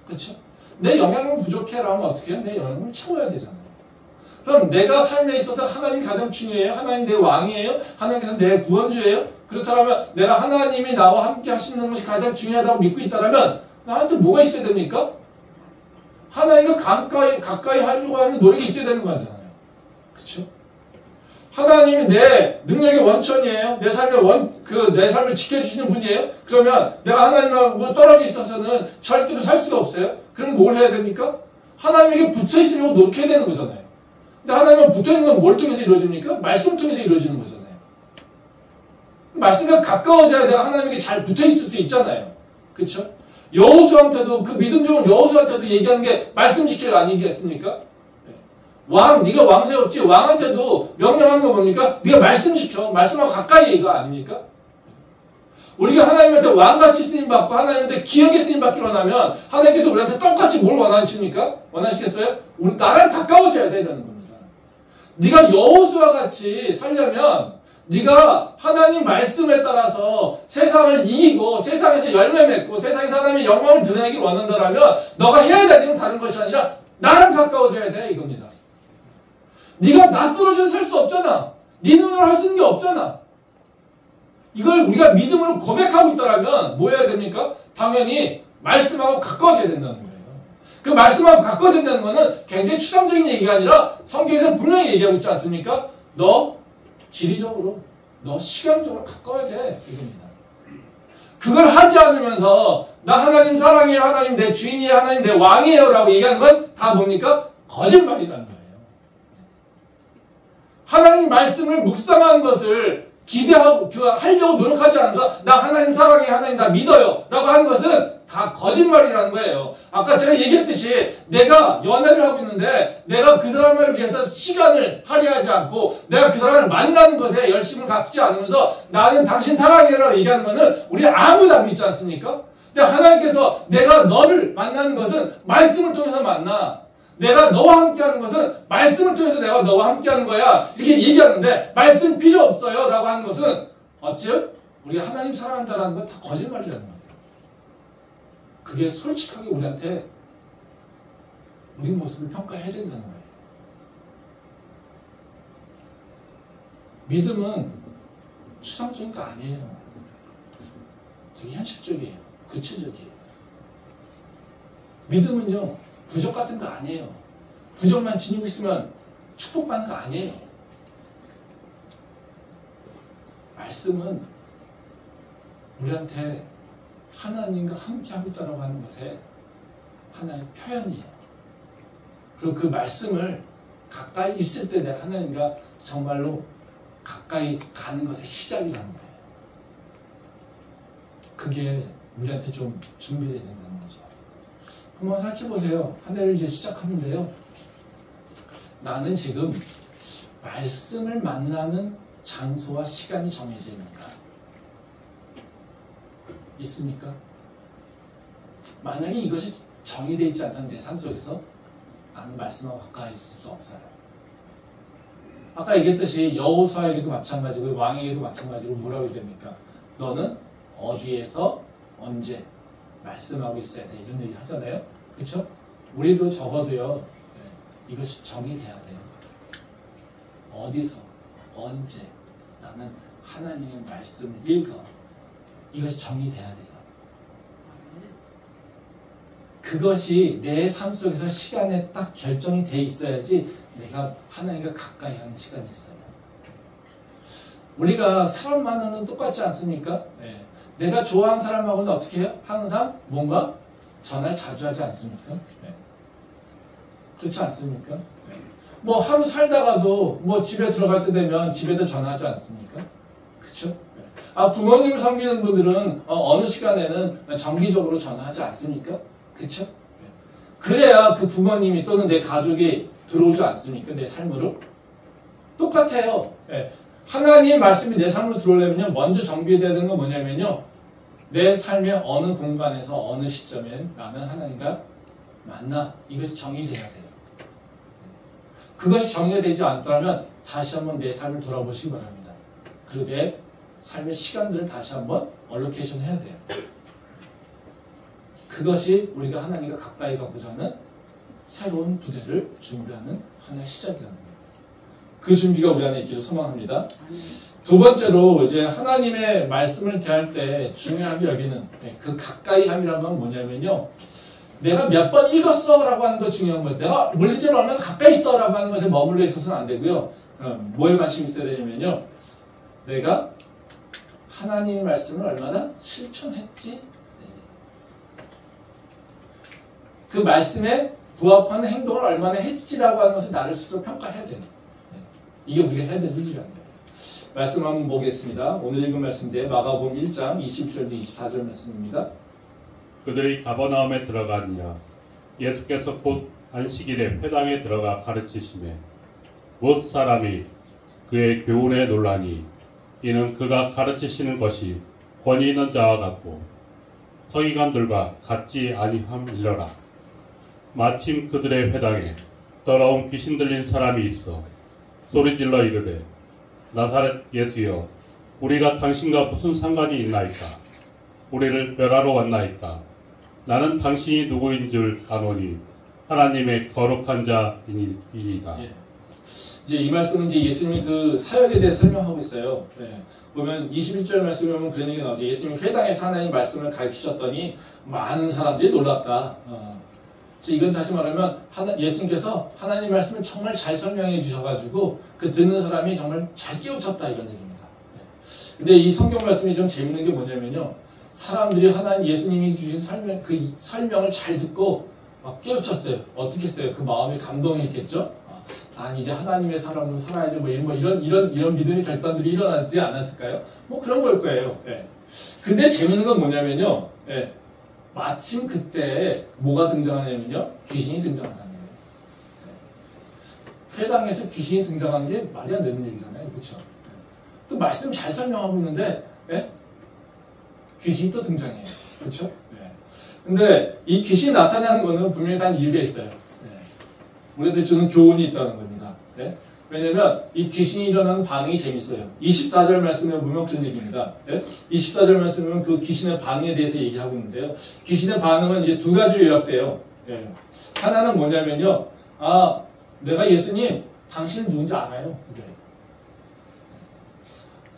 그렇죠? 내 영양분 부족해라면 어떻게 해요? 내 영양분을 채워야 되잖아요. 그럼 내가 삶에 있어서 하나님이 가장 중요해요? 하나님 내 왕이에요? 하나님께서 내 구원주예요? 그렇다면 내가 하나님이 나와 함께 하시는 것이 가장 중요하다고 믿고 있다면 나한테 뭐가 있어야 됩니까? 하나님과 가까이 하려고 하는 노력이 있어야 되는 거잖아요. 그렇죠? 하나님이 내 능력의 원천이에요. 내 삶을 지켜주시는 분이에요. 그러면 내가 하나님하고 떨어져 있어서는 절대로 살 수가 없어요. 그럼 뭘 해야 됩니까? 하나님에게 붙어 있으려고 노력해야 되는 거잖아요. 근데 하나님과 붙어 있는 건 뭘 통해서 이루어집니까? 말씀을 통해서 이루어지는 거잖아요. 말씀과 가까워져야 내가 하나님에게 잘 붙어 있을 수 있잖아요. 그렇죠? 여호수아한테도 그 믿음 좋은 여호수아한테도 얘기하는 게 말씀 지키라 아니겠습니까? 네가 왕 세웠지. 왕한테도 명령하는 거 뭡니까? 네가 말씀 지켜. 말씀하고 가까이 이거 아닙니까? 우리가 하나님한테 왕같이 쓰임받고 하나님한테 기억에 쓰임받기로 하면 하나님께서 우리한테 똑같이 뭘 원하십니까? 원하시겠어요? 우리 나랑 가까워져야 되는 겁니다. 네가 여호수아 같이 살려면 네가 하나님 말씀에 따라서 세상을 이기고 세상에서 열매 맺고 세상에서 하나님의 영광을 드러내기를 원한다면 너가 해야 될 일은 다른 것이 아니라 나랑 가까워져야 돼 이겁니다. 네가 나 떨어져서 살 수 없잖아. 네 눈으로 할 수 있는 게 없잖아. 이걸 우리가 믿음으로 고백하고 있다면 뭐 해야 됩니까? 당연히 말씀하고 가까워져야 된다는 거예요. 그 말씀하고 가까워진다는 거는 굉장히 추상적인 얘기가 아니라 성경에서 분명히 얘기하고 있지 않습니까? 너 지리적으로, 너 시간적으로 가까워야 돼. 이겁니다. 그걸 하지 않으면서 나 하나님 사랑해요. 하나님 내 주인이에요. 하나님 내 왕이에요. 라고 얘기하는 건 다 뭡니까? 거짓말이라는 거예요. 하나님 말씀을 묵상하는 것을 기대하고 하려고 노력하지 않아서 나 하나님 사랑해 하나님 나 믿어요 라고 하는 것은 다 거짓말이라는 거예요. 아까 제가 얘기했듯이 내가 연애를 하고 있는데 내가 그 사람을 위해서 시간을 할애하지 않고 내가 그 사람을 만나는 것에 열심을 갖지 않으면서 나는 당신 사랑해라고 얘기하는 것은 우리 아무도 안 믿지 않습니까? 근데 하나님께서 내가 너를 만나는 것은 말씀을 통해서 만나. 내가 너와 함께하는 것은 말씀을 통해서 내가 너와 함께하는 거야. 이렇게 얘기하는데 말씀 필요 없어요. 라고 하는 것은 어찌요? 우리가 하나님 사랑한다는 건 다 거짓말이라는 거예요. 그게 솔직하게 우리한테 우리 모습을 평가해야 된다는 거예요. 믿음은 추상적인 거 아니에요. 되게 현실적이에요. 구체적이에요. 믿음은요, 부적 같은 거 아니에요. 부적만 지니고 있으면 축복받는 거 아니에요. 말씀은 우리한테 하나님과 함께하고 있다고 하는 것의 하나의 표현이에요. 그리고 그 말씀을 가까이 있을 때 내가 하나님과 정말로 가까이 가는 것의 시작이라는 거예요. 그게 우리한테 좀 준비되어야 된다는 거죠. 한번 생각해 보세요. 한 해를 이제 시작하는데요. 나는 지금 말씀을 만나는 장소와 시간이 정해져 있는가? 있습니까? 만약에 이것이 정의되어 있지 않다는 내 삶 속에서 나는 말씀하고 가까이 있을 수 없어요. 아까 얘기했듯이 여호수아에게도 마찬가지고 왕에게도 마찬가지고 뭐라고 해야 됩니까? 너는 어디에서 언제 말씀하고 있어야 돼, 이런 얘기 하잖아요. 그렇죠? 우리도 적어도요, 이것이 정의돼야 돼요. 어디서 언제 나는 하나님의 말씀을 읽어, 이것이 정의돼야 돼요. 그것이 내 삶 속에서 시간에 딱 결정이 돼 있어야지 내가 하나님과 가까이 하는 시간이 있어요. 우리가 사람 만나는 똑같지 않습니까? 네. 내가 좋아하는 사람하고는 어떻게 해요? 항상 뭔가 전화를 자주 하지 않습니까? 네. 그렇지 않습니까? 네. 뭐 하루 살다가도 뭐 집에 들어갈 때 되면 집에도 전화하지 않습니까? 그렇죠? 네. 아, 부모님을 섬기는 분들은 어느 시간에는 정기적으로 전화하지 않습니까? 그렇죠? 네. 그래야 그 부모님이 또는 내 가족이 들어오지 않습니까? 내 삶으로? 똑같아요. 네. 하나님의 말씀이 내 삶으로 들어오려면요, 먼저 정비되어야 되는 건 뭐냐면요, 내 삶의 어느 공간에서 어느 시점에 나는 하나님과 만나, 이것이 정의돼야 돼요. 그것이 정의가 되지 않다면 다시 한번 내 삶을 돌아보시기 바랍니다. 그리고 내 삶의 시간들을 다시 한번 얼로케이션 해야 돼요. 그것이 우리가 하나님과 가까이 가고자 하는 새로운 부대를 준비하는 하나의 시작이라는 거예요. 그 준비가 우리 안에 있기를 소망합니다. 두 번째로 이제 하나님의 말씀을 대할 때 중요하게 여기는 그 가까이 함이라는 건 뭐냐면요, 내가 몇 번 읽었어 라고 하는 거 중요한 거예요. 내가 물리적으로 얼마나 가까이 있어 라고 하는 것에 머물러 있어서는 안 되고요. 뭐에 관심이 있어야 되냐면요, 내가 하나님의 말씀을 얼마나 실천했지, 그 말씀에 부합하는 행동을 얼마나 했지라고 하는 것을 나를 스스로 평가해야 돼요. 이게 우리가 해야 될 일이라는 거예요. 말씀 한번 보겠습니다. 오늘 읽은 말씀인데 마가복음 1장 20절부터 24절 말씀입니다. 그들이 가버나움에 들어가니라. 예수께서 곧 안식일에 회당에 들어가 가르치시매 못 사람이 그의 교훈에 놀라니 이는 그가 가르치시는 것이 권위 있는 자와 같고 서기관들과 같지 아니함이러라. 마침 그들의 회당에 더러운 귀신 들린 사람이 있어 소리질러 이르되 나사렛 예수여, 우리가 당신과 무슨 상관이 있나이까? 우리를 멸하러 왔나이까? 나는 당신이 누구인 줄 아노니 하나님의 거룩한 자이니이다. 예. 이제 이 말씀은 이제 예수님이 그 사역에 대해서 설명하고 있어요. 네. 보면 21절 말씀에 보면 그런 얘기가 나오죠. 예수님이 회당에서 하나님 말씀을 가르치셨더니 많은 사람들이 놀랐다. 이건 다시 말하면 예수님께서 하나님 말씀을 정말 잘 설명해 주셔가지고 그 듣는 사람이 정말 잘 깨우쳤다, 이런 얘기입니다. 근데 이 성경 말씀이 좀 재밌는 게 뭐냐면요, 사람들이 하나님 예수님이 주신 그 설명을 잘 듣고 막 깨우쳤어요. 어떻게 했어요? 그 마음이 감동했겠죠. 이제 하나님의 사람으로 살아야지, 뭐 이런 믿음의 결단들이 일어나지 않았을까요? 뭐 그런 걸 거예요. 예. 근데 재밌는 건 뭐냐면요, 예. 마침 그때 뭐가 등장하냐면요, 귀신이 등장한다는 거예요. 회당에서 귀신이 등장하는 게 말이 안 되는 얘기잖아요. 그렇죠? 또 말씀 잘 설명하고 있는데 귀신이 또 등장해요. 그렇죠? 근데 이 귀신이 나타나는 거는 분명히 단 이유가 있어요. 우리한테 주는 교훈이 있다는 겁니다. 왜냐면 이 귀신이 일어나는 반응이 재밌어요. 24절 말씀에 보면 그런 얘기입니다. 예? 24절 말씀에 보면 그 귀신의 반응에 대해서 얘기하고 있는데요. 귀신의 반응은 이제 두 가지로 요약돼요. 예. 하나는 뭐냐면요. 아, 내가 예수님, 당신 누군지 알아요. 그래.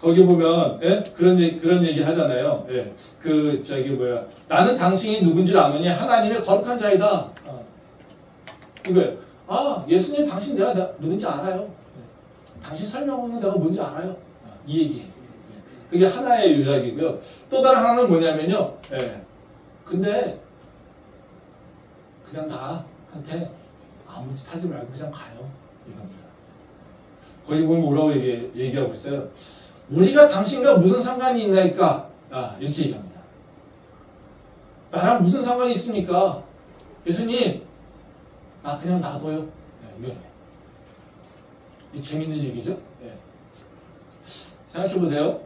거기 보면, 예? 그런 얘기 하잖아요. 예. 나는 당신이 누군지 아느니 하나님의 거룩한 자이다. 이거예요. 아, 예수님, 당신 내가 누군지 알아요. 당신 설명하면 내가 뭔지 알아요. 이 얘기예요. 그게 하나의 요약이고요. 또 다른 하나는 뭐냐면요. 예. 근데 그냥 나한테 아무 짓 하지 말고 그냥 가요. 이겁니다. 거기 보면 뭐라고 얘기하고 있어요. 우리가 당신과 무슨 상관이 있나니까? 이렇게 얘기합니다. 나랑 무슨 상관이 있습니까? 예수님, 그냥 놔둬요. 이거예요. 이 재밌는 얘기죠? 네. 생각해보세요.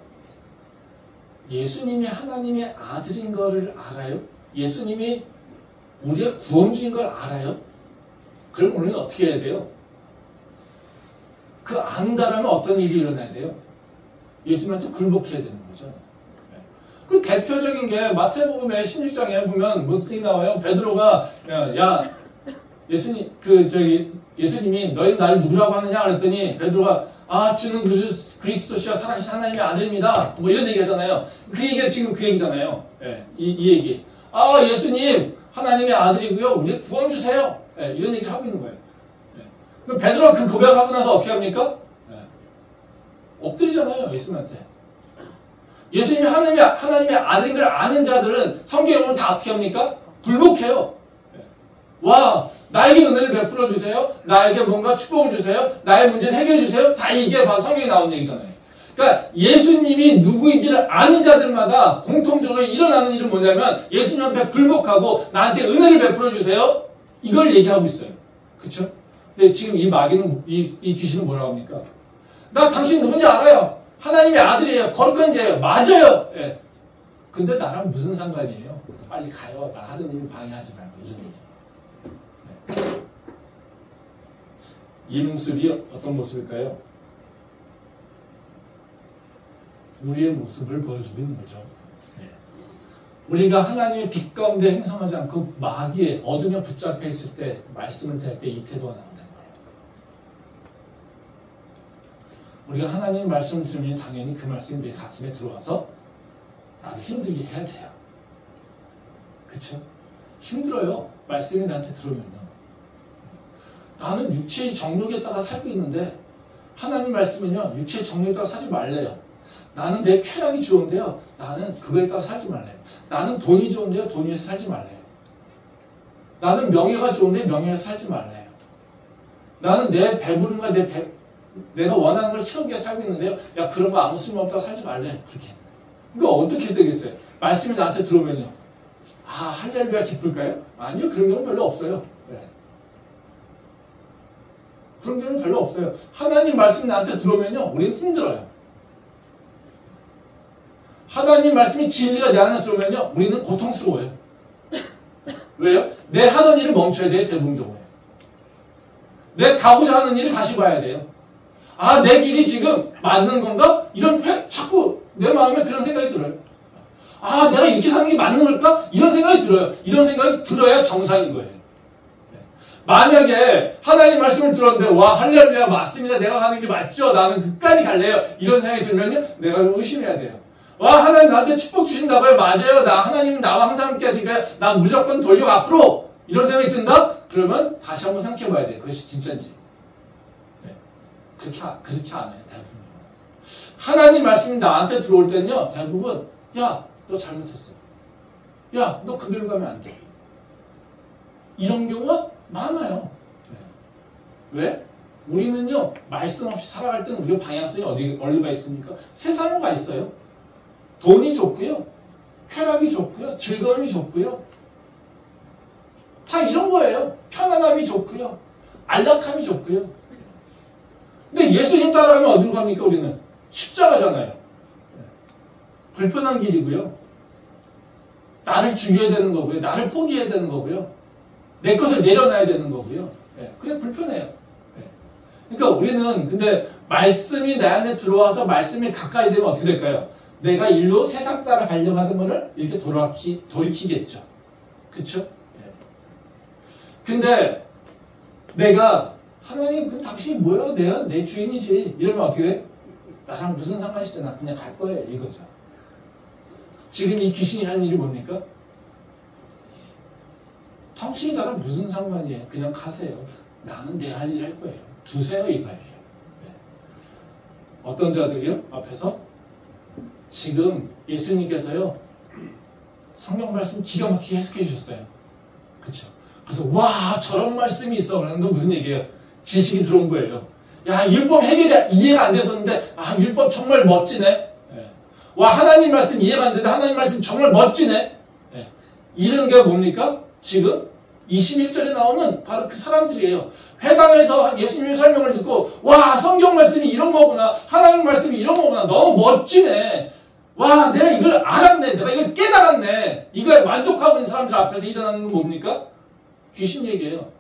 예수님이 하나님의 아들인 거를 알아요? 예수님이 우리의 구원주인 걸 알아요? 그럼 우리는 어떻게 해야 돼요? 그 안다라면 어떤 일이 일어나야 돼요? 예수님한테 굴복해야 되는 거죠. 네. 그 대표적인 게 마태복음의 16장에 보면 무슨 일이 나와요? 베드로가 예수님이 너희 나를 누구라고 하느냐 그랬더니 베드로가 주는 그리스도시와 살아계신 하나님의 아들입니다. 뭐 이런 얘기 하잖아요. 그 얘기가 지금 그 얘기잖아요. 예, 이 얘기. 예수님 하나님의 아들이고요. 우리 구원 주세요. 예, 이런 얘기를 하고 있는 거예요. 예. 그럼 베드로가 그 고백하고 나서 어떻게 합니까? 예. 엎드리잖아요. 예수님한테. 예수님이 하나님의 아들인 걸 아는 자들은 성경에 보면 다 어떻게 합니까? 굴복해요. 예. 나에게 은혜를 베풀어 주세요. 나에게 뭔가 축복을 주세요. 나의 문제를 해결해 주세요. 다 이게 바로 성경에 나온 얘기잖아요. 그러니까 예수님이 누구인지를 아는 자들마다 공통적으로 일어나는 일은 뭐냐면 예수님 앞에 굴복하고 나한테 은혜를 베풀어 주세요. 이걸 얘기하고 있어요. 그렇죠? 근데 지금 이 마귀는 이 귀신은 뭐라고 합니까? 나 당신 누군지 알아요. 하나님의 아들이에요. 거룩한 자예요. 맞아요. 예. 근데 나랑 무슨 상관이에요? 빨리 가요. 나 하던 일 방해하지 말고 이런 얘기. 이 모습이 어떤 모습일까요? 우리의 모습을 보여주고 있는 거죠. 우리가 하나님의 빛 가운데 행성하지 않고 마귀의 어둠에 붙잡혀 있을 때 말씀을 대할 때 이 태도가 나온다는 거예요. 우리가 하나님의 말씀을 들으면 당연히 그 말씀이 내 가슴에 들어와서 나를 힘들게 해야 돼요. 그렇죠? 힘들어요. 말씀이 나한테 들어오면요. 나는 육체의 정욕에 따라 살고 있는데 하나님 말씀은요. 육체의 정욕에 따라 살지 말래요. 나는 내 쾌락이 좋은데요. 나는 그거에 따라 살지 말래요. 나는 돈이 좋은데요. 돈 위에서 살지 말래요. 나는 명예가 좋은데 명예에서 살지 말래요. 나는 내 배부른가 내가 원하는 걸 채우기 위해 살고 있는데요. 그런 거 아무 쓸모없다고 살지 말래요. 그렇게. 그러니까 어떻게 되겠어요? 말씀이 나한테 들어오면요. 할렐루야 기쁠까요? 아니요. 그런 경우는 별로 없어요. 네. 그런 경우는 별로 없어요. 하나님 말씀이 나한테 들어오면요. 우리는 힘들어요. 하나님 말씀이 진리가 내 안에 들어오면요. 우리는 고통스러워요. 왜요? 내 하던 일을 멈춰야 돼요. 대부분 경우에. 내 가고자 하는 일을 다시 봐야 돼요. 내 길이 지금 맞는 건가? 자꾸 내 마음에 그런 생각이 들어요. 내가 이렇게 사는 게 맞는 걸까? 이런 생각이 들어요. 이런 생각이 들어야 정상인 거예요. 만약에 하나님 말씀을 들었는데 할렐루야 맞습니다. 내가 가는 게 맞죠? 나는 끝까지 갈래요. 이런 생각이 들면요. 내가 의심해야 돼요. 하나님 나한테 축복 주신다고요? 맞아요. 하나님은 나와 항상 함께 하시니까요. 나 무조건 돌려 앞으로. 이런 생각이 든다? 그러면 다시 한번 생각해 봐야 돼요. 그것이 진짜인지. 네. 그렇지 않아요. 대부분. 하나님 말씀이 나한테 들어올 때는요. 대부분 너 잘못했어. 너 그 길로 가면 안 돼. 이런 경우가 많아요. 네. 왜? 우리는요. 말씀 없이 살아갈 때는 우리가 방향성이 어디가 있습니까? 세상으로 가 있어요. 돈이 좋고요. 쾌락이 좋고요. 즐거움이 좋고요. 다 이런 거예요. 편안함이 좋고요. 안락함이 좋고요. 근데 예수님 따라가면 어디로 갑니까 우리는? 십자가잖아요. 불편한 길이고요. 나를 죽여야 되는 거고요. 나를 포기해야 되는 거고요. 내 것을 내려놔야 되는 거고요. 그래 불편해요. 그러니까 우리는 근데 말씀이 내 안에 들어와서 말씀이 가까이 되면 어떻게 될까요? 내가 일로 세상 따라 가려고 하던 거를 이렇게 돌이키겠죠. 그쵸? 근데 내가 하나님 그럼 당신이 뭐야? 내가 내 주인이지. 이러면 어떻게 돼? 나랑 무슨 상관이 있어? 나 그냥 갈 거예요. 이거죠. 지금 이 귀신이 하는 일이 뭡니까? 당신이 나랑 무슨 상관이에요? 그냥 가세요. 나는 내 할 일 할 거예요. 두세요 이거예요. 어떤 자들이요? 앞에서 지금 예수님께서요 성경 말씀 기가 막히게 해석해 주셨어요. 그렇죠? 그래서 와 저런 말씀이 있어. 그런데 무슨 얘기예요? 지식이 들어온 거예요. 야 율법 해결이 이해가 안 됐었는데 아 율법 정말 멋지네. 와 하나님 말씀 이해가 안 되는데 하나님 말씀 정말 멋지네. 이런 게 뭡니까? 지금 21절에 나오는 바로 그 사람들이에요. 회당에서 예수님의 설명을 듣고 와 성경 말씀이 이런 거구나. 하나님 말씀이 이런 거구나. 너무 멋지네. 와 내가 이걸 알았네. 내가 이걸 깨달았네. 이거에 만족하고 있는 사람들 앞에서 일어나는 건 뭡니까? 귀신 얘기예요.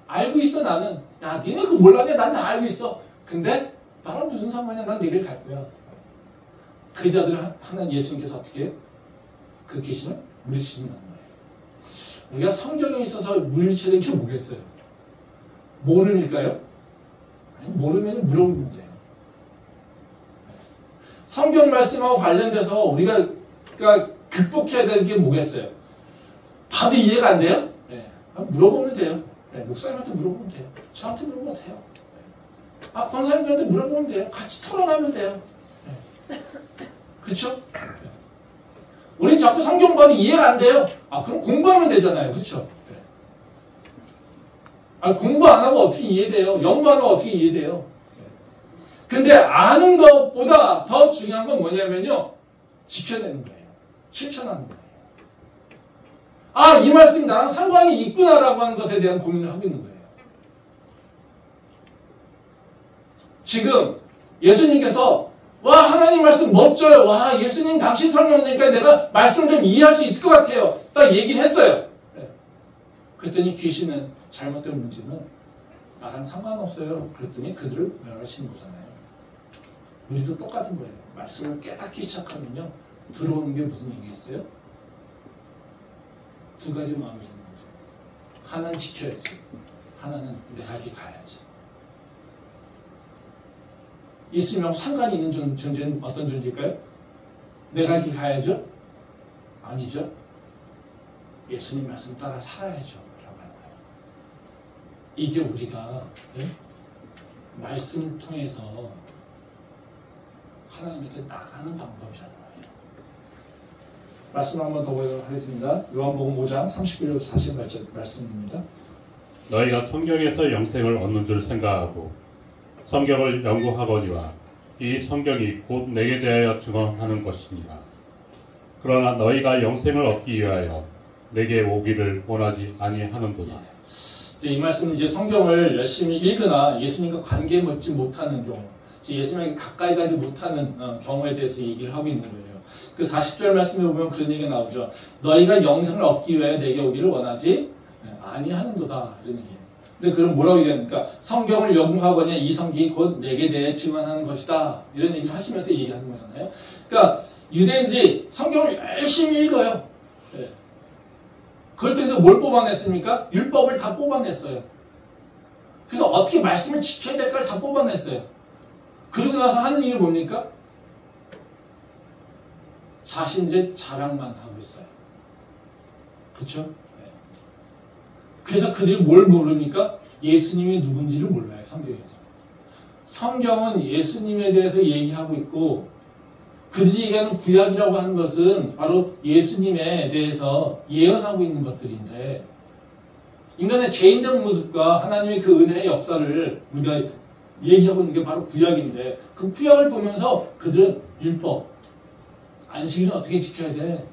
알고 있어 나는. 야 니네 그거 몰랐냐? 난 다 알고 있어. 근데 나랑 무슨 상관이야? 난 내일 갈 거야. 그 자들을 하나님 예수님께서 어떻게 해요? 그 귀신을 물리치신다는 거예요. 우리가 성경에 있어서 물리쳐야 되는 게 뭐겠어요? 모름일까요? 아니, 모르면 물어보면 돼요. 성경 말씀하고 관련돼서 우리가 극복해야 되는 게 뭐겠어요? 봐도 이해가 안 돼요? 네. 물어보면 돼요. 네. 목사님한테 물어보면 돼요. 저한테 물어보면 돼요. 네. 아, 권사님들한테 물어보면 돼요. 같이 토론하면 돼요. 네. 그렇죠? 네. 우린 자꾸 성경 봐도 이해가 안 돼요. 아, 그럼 공부하면 되잖아요. 그렇죠? 네. 아, 공부 안 하고 어떻게 이해돼요? 연구 안 하고 어떻게 이해돼요? 근데 아는 것보다 더 중요한 건 뭐냐면요. 지켜내는 거예요. 실천하는 거예요. 아, 이 말씀이 나랑 상관이 있구나라고 하는 것에 대한 고민을 하고 있는 거예요. 지금 예수님께서 와 하나님 말씀 멋져요. 와 예수님 당신 설명하니까 내가 말씀을 좀 이해할 수 있을 것 같아요. 딱 얘기를 했어요. 네. 그랬더니 귀신은 잘못된 문제는 나랑 상관없어요. 그랬더니 그들을 멸하시는 거잖아요. 우리도 똑같은 거예요. 말씀을 깨닫기 시작하면요. 들어오는 게 무슨 얘기겠어요? 두 가지 마음이 있는 거죠. 하나는 지켜야지. 하나는 내가 이렇게 가야지. 예수님하고 상관이 있는 존재는 어떤 존재일까요? 내가 이렇게 가야죠? 아니죠. 예수님 말씀 따라 살아야죠. 라고 하는 거예요. 이게 우리가 말씀을 통해서 하나님한테 나가는 방법이라는 거예요. 말씀 한번 더 보도록 하겠습니다. 요한복음 5장 39절 40절 말씀입니다. 너희가 성경에서 영생을 얻는 줄 생각하고 성경을 연구하거니와 이 성경이 곧 내게 대하여 증언하는 것입니다. 그러나 너희가 영생을 얻기 위하여 내게 오기를 원하지 아니하는도다. 이 말씀은 이제 성경을 열심히 읽으나 예수님과 관계 맺지 못하는 경우, 예수님에게 가까이 가지 못하는 경우에 대해서 얘기를 하고 있는 거예요. 그 40절 말씀에 보면 그런 얘기가 나오죠. 너희가 영생을 얻기 위해 내게 오기를 원하지 아니하는도다. 이런 얘기예요. 근데 그럼 뭐라고 얘기합니까? 성경을 연구하거냐 이 성경이 곧 내게 대해 증언하는 것이다. 이런 얘기를 하시면서 얘기하는 거잖아요. 그러니까 유대인들이 성경을 열심히 읽어요. 네. 그걸 통해서 뭘 뽑아냈습니까? 율법을 다 뽑아냈어요. 그래서 어떻게 말씀을 지켜야 될까를 다 뽑아냈어요. 그러고 나서 하는 일이 뭡니까? 자신들의 자랑만 하고 있어요. 그렇죠? 네. 그래서 그들이 뭘 모릅니까? 예수님이 누군지를 몰라요. 성경에서. 성경은 예수님에 대해서 얘기하고 있고 그들이 얘기하는 구약이라고 하는 것은 바로 예수님에 대해서 예언하고 있는 것들인데 인간의 죄인된 모습과 하나님의 그 은혜의 역사를 우리가 얘기하고 있는 게 바로 구약인데 그 구약을 보면서 그들은 율법, 안식일은 어떻게 지켜야 돼?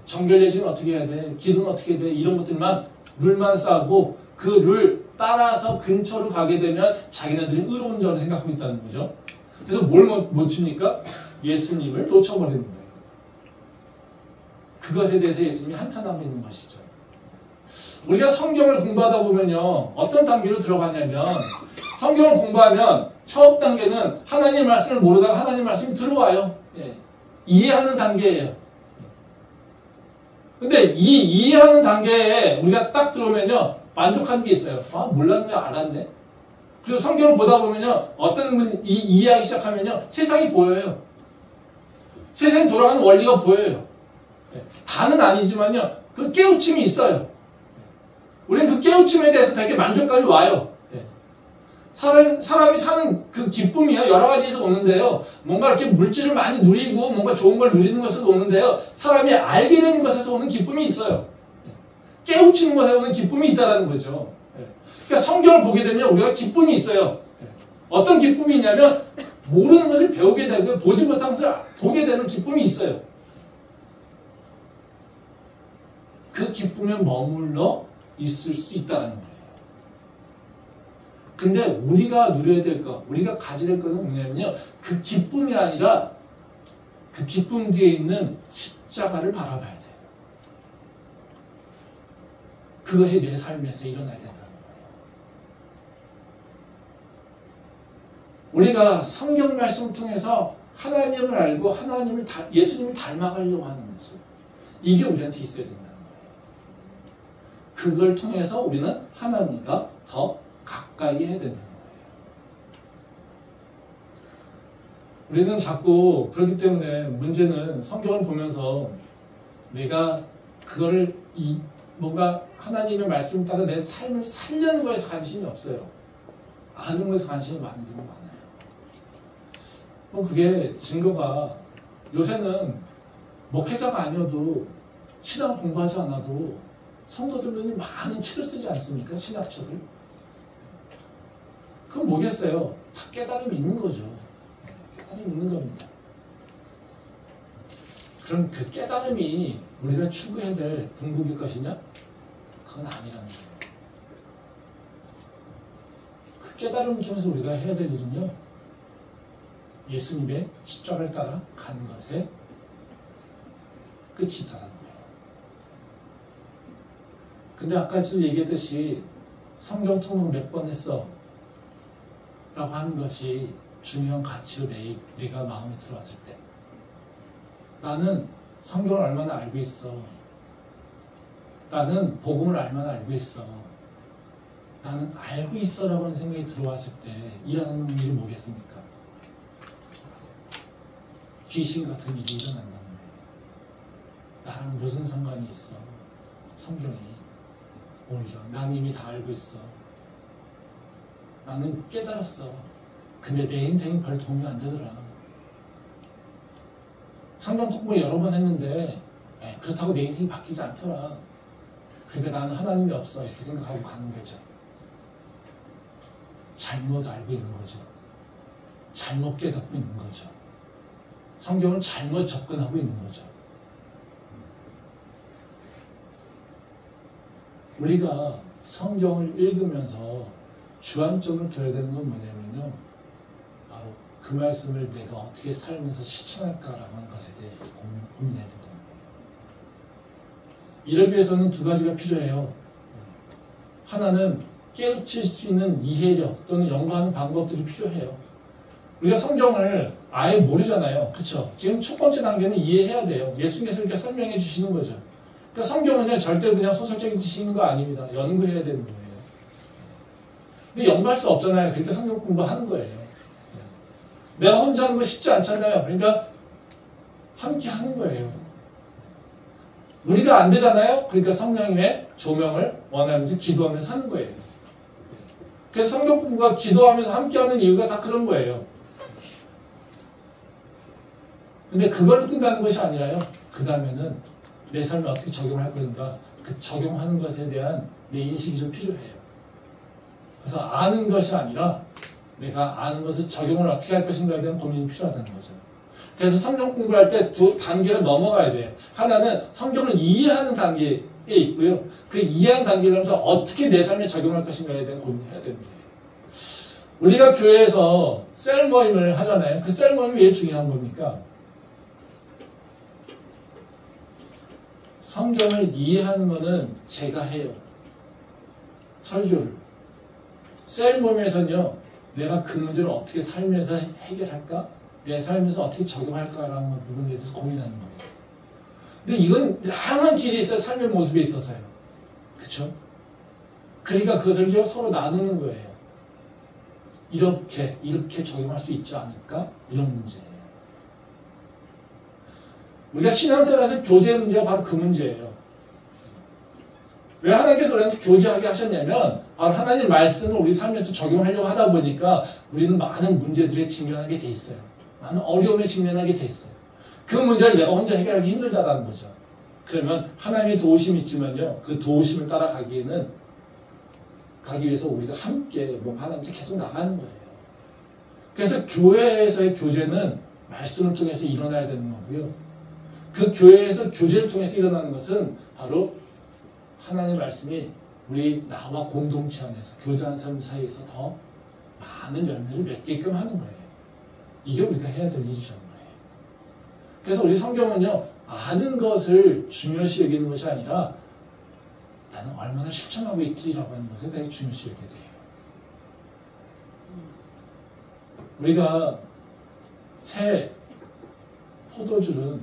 정결예식은 어떻게 해야 돼? 기도는 어떻게 해야 돼? 이런 것들만 룰만 쌓고 그 룰 따라서 근처로 가게 되면 자기네들이 의로운 자로 생각하고 있다는 거죠. 그래서 뭘 못 칩니까? 예수님을 놓쳐버리는 거예요. 그것에 대해서 예수님이 한탄하고 있는 것이죠. 우리가 성경을 공부하다 보면요. 어떤 단계로 들어가냐면 성경을 공부하면 첫 단계는 하나님 말씀을 모르다가 하나님 말씀이 들어와요. 예. 이해하는 단계예요. 근데 이 이해하는 단계에 우리가 딱 들어오면요, 만족하는 게 있어요. 아, 몰랐네, 알았네. 그리고 성경을 보다 보면요, 어떤 분 이해하기 시작하면요, 세상이 보여요. 세상이 돌아가는 원리가 보여요. 다는 아니지만요, 그 깨우침이 있어요. 우리는 그 깨우침에 대해서 되게 만족감이 와요. 사람이 사는 그 기쁨이요, 여러 가지에서 오는데요. 뭔가 이렇게 물질을 많이 누리고 뭔가 좋은 걸 누리는 것에서 오는데요. 사람이 알게 되는 것에서 오는 기쁨이 있어요. 깨우치는 것에 오는 기쁨이 있다는 거죠. 그러니까 성경을 보게 되면 우리가 기쁨이 있어요. 어떤 기쁨이 있냐면 모르는 것을 배우게 되고 보지 못한 것을 보게 되는 기쁨이 있어요. 그 기쁨에 머물러 있을 수 있다는 거예요. 근데 우리가 누려야 될 것, 우리가 가져야 될 것은 뭐냐면요, 그 기쁨이 아니라 그 기쁨 뒤에 있는 십자가를 바라봐야 돼요. 그것이 내 삶에서 일어나야 된다는 거예요. 우리가 성경 말씀을 통해서 하나님을 알고 하나님을 예수님을 닮아가려고 하는 모습, 이게 우리한테 있어야 된다는 거예요. 그걸 통해서 우리는 하나님과 더 가까이 해야 된다는 거예요. 우리는 자꾸 그렇기 때문에 문제는 성경을 보면서 내가 그거를 뭔가 하나님의 말씀 따라 내 삶을 살려는 거에서 관심이 없어요. 아는 거에서 관심이 많은 경우가 많아요. 그게 증거가 요새는 목회자가 아니어도 신앙 공부하지 않아도 성도들이 많은 책을 쓰지 않습니까? 신학책을. 그건 뭐겠어요? 다 깨달음이 있는 거죠. 깨달음이 있는 겁니다. 그럼 그 깨달음이 우리가 추구해야 될 궁극의 것이냐? 그건 아니라는 거예요. 그 깨달음을 통해서 우리가 해야 될 일은요, 예수님의 십자가를 따라 가는 것에 끝이 있다는 거예요. 근데 아까 얘기했듯이 성경 통독 몇 번 했어? 라고 하는 것이 중요한 가치로 내가 마음에 들어왔을 때, 나는 성경을 얼마나 알고 있어, 나는 복음을 얼마나 알고 있어, 나는 알고 있어 라고 하는 생각이 들어왔을 때 일어나는 일이 뭐겠습니까? 귀신 같은 일이 일어난다는 거예요. 나랑 무슨 상관이 있어? 성경이 오히려 난 이미 다 알고 있어, 나는 깨달았어. 근데 내 인생이 별 도움이 안 되더라. 성경 공부 여러 번 했는데 그렇다고 내 인생이 바뀌지 않더라. 그러니까 나는 하나님이 없어, 이렇게 생각하고 가는 거죠. 잘못 알고 있는 거죠. 잘못 깨닫고 있는 거죠. 성경을 잘못 접근하고 있는 거죠. 우리가 성경을 읽으면서 주안점을 둬야 되는 건 뭐냐면요, 바로 그 말씀을 내가 어떻게 살면서 실천할까라고 하는 것에 대해서 고민해야 된다는 거예요. 이를 위해서는 두 가지가 필요해요. 하나는 깨우칠 수 있는 이해력 또는 연구하는 방법들이 필요해요. 우리가 성경을 아예 모르잖아요. 그렇죠? 지금 첫 번째 단계는 이해해야 돼요. 예수님께서 이렇게 설명해 주시는 거죠. 그러니까 성경은요, 절대 그냥 소설적인 지식인 거 아닙니다. 연구해야 되는 거예요. 근데 연구할 수 없잖아요. 그러니까 성경 공부하는 거예요. 내가 혼자 하는 거 쉽지 않잖아요. 그러니까 함께 하는 거예요. 우리가 안 되잖아요. 그러니까 성령님의 조명을 원하면서 기도하면서 하는 거예요. 그래서 성경 공부가 기도하면서 함께 하는 이유가 다 그런 거예요. 근데 그걸로 끝나는 것이 아니라요, 그 다음에는 내 삶에 어떻게 적용할 건가, 그 적용하는 것에 대한 내 인식이 좀 필요해요. 그래서 아는 것이 아니라 내가 아는 것을 적용을 어떻게 할 것인가에 대한 고민이 필요하다는 거죠. 그래서 성경 공부를 할 때 두 단계를 넘어가야 돼요. 하나는 성경을 이해하는 단계에 있고요. 그 이해하는 단계를 하면서 어떻게 내 삶에 적용할 것인가에 대한 고민을 해야 되는 거예요. 우리가 교회에서 셀 모임을 하잖아요. 그 셀 모임이 왜 중요한 겁니까? 성경을 이해하는 것은 제가 해요. 설교를. 셀 모임에서는요, 내가 그 문제를 어떻게 살면서 해결할까? 내 삶에서 어떻게 적용할까라는 부분에 대해서 고민하는 거예요. 근데 이건 다양한 길이 있어요. 삶의 모습에 있어서요. 그렇죠? 그러니까 그것을 이제 서로 나누는 거예요. 이렇게 적용할 수 있지 않을까? 이런 문제예요. 우리가 신앙생활에서 교제 문제가 바로 그 문제예요. 왜 하나님께서 우리한테 교제하게 하셨냐면 바로 하나님 말씀을 우리 삶에서 적용하려고 하다 보니까 우리는 많은 문제들에 직면하게 돼 있어요. 많은 어려움에 직면하게 돼 있어요. 그 문제를 내가 혼자 해결하기 힘들다라는 거죠. 그러면 하나님의 도우심이 있지만요. 그 도우심을 따라가기 위해서 우리가 함께 뭔가 하나님께 계속 나가는 거예요. 그래서 교회에서의 교제는 말씀을 통해서 일어나야 되는 거고요. 그 교회에서 교제를 통해서 일어나는 것은 바로 하나님의 말씀이 나와 공동체 안에서 교제하는 사람 사이에서 더 많은 열매를 맺게끔 하는 거예요. 이게 우리가 해야 될 일이라는 거예요. 그래서 우리 성경은요, 아는 것을 중요시 여기는 것이 아니라 나는 얼마나 실천하고 있지라고 하는 것을 되게 중요시 여기게 돼요. 우리가 새 포도주를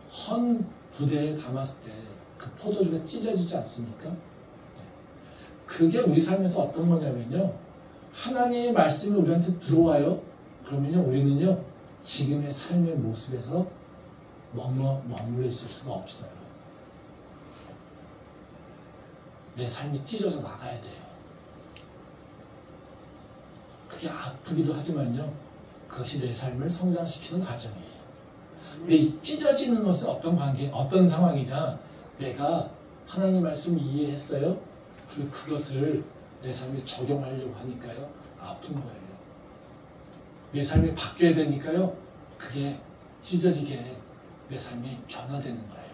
헌 부대에 담았을 때 그 포도주가 찢어지지 않습니까? 그게 우리 삶에서 어떤 거냐면요, 하나님의 말씀이 우리한테 들어와요. 그러면요, 우리는요, 지금의 삶의 모습에서 머물러 있을 수가 없어요. 내 삶이 찢어져 나가야 돼요. 그게 아프기도 하지만요, 그것이 내 삶을 성장시키는 과정이에요. 근데 이 찢어지는 것은 어떤 관계, 어떤 상황이냐, 내가 하나님 말씀을 이해했어요. 그리고 그것을 내 삶에 적용하려고 하니까요, 아픈 거예요. 내 삶이 바뀌어야 되니까요, 그게 찢어지게 내 삶이 변화되는 거예요.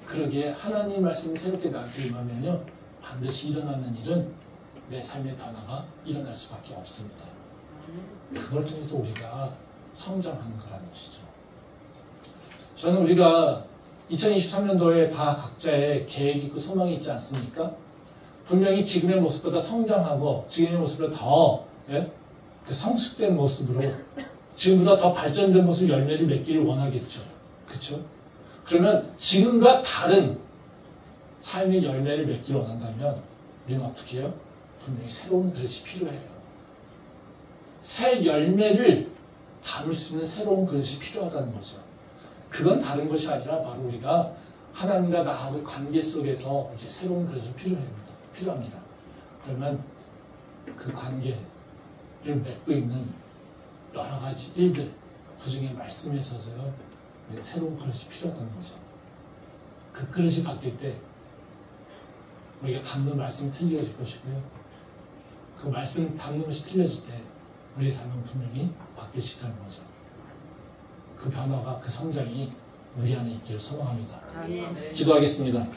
그러기에 하나님 말씀이 새롭게 나한테 임하면요, 반드시 일어나는 일은 내 삶의 변화가 일어날 수밖에 없습니다. 그걸 통해서 우리가 성장하는 거라는 것이죠. 저는 우리가 2023년도에 다 각자의 계획이 있고 소망이 있지 않습니까? 분명히 지금의 모습보다 성장하고 지금의 모습보다 더 그 성숙된 모습으로 지금보다 더 발전된 모습 열매를 맺기를 원하겠죠. 그렇죠? 그러면 지금과 다른 삶의 열매를 맺기를 원한다면 우리는 어떻게 해요? 분명히 새로운 그릇이 필요해요. 새 열매를 담을 수 있는 새로운 그릇이 필요하다는 거죠. 그건 다른 것이 아니라 바로 우리가 하나님과 나하고 관계 속에서 이제 새로운 그릇이 필요합니다. 그러면 그 관계를 맺고 있는 여러 가지 일들, 그중에 말씀에 있어서요, 새로운 그릇이 필요하다는 거죠. 그 그릇이 바뀔 때 우리가 담는 말씀이 틀려질 것이고요. 그 말씀 담는 것이 틀려질 때 우리의 삶은 분명히 바뀔 수 있다는 거죠. 그 변화가, 그 성장이 우리 안에 있기를 소망합니다. 기도하겠습니다.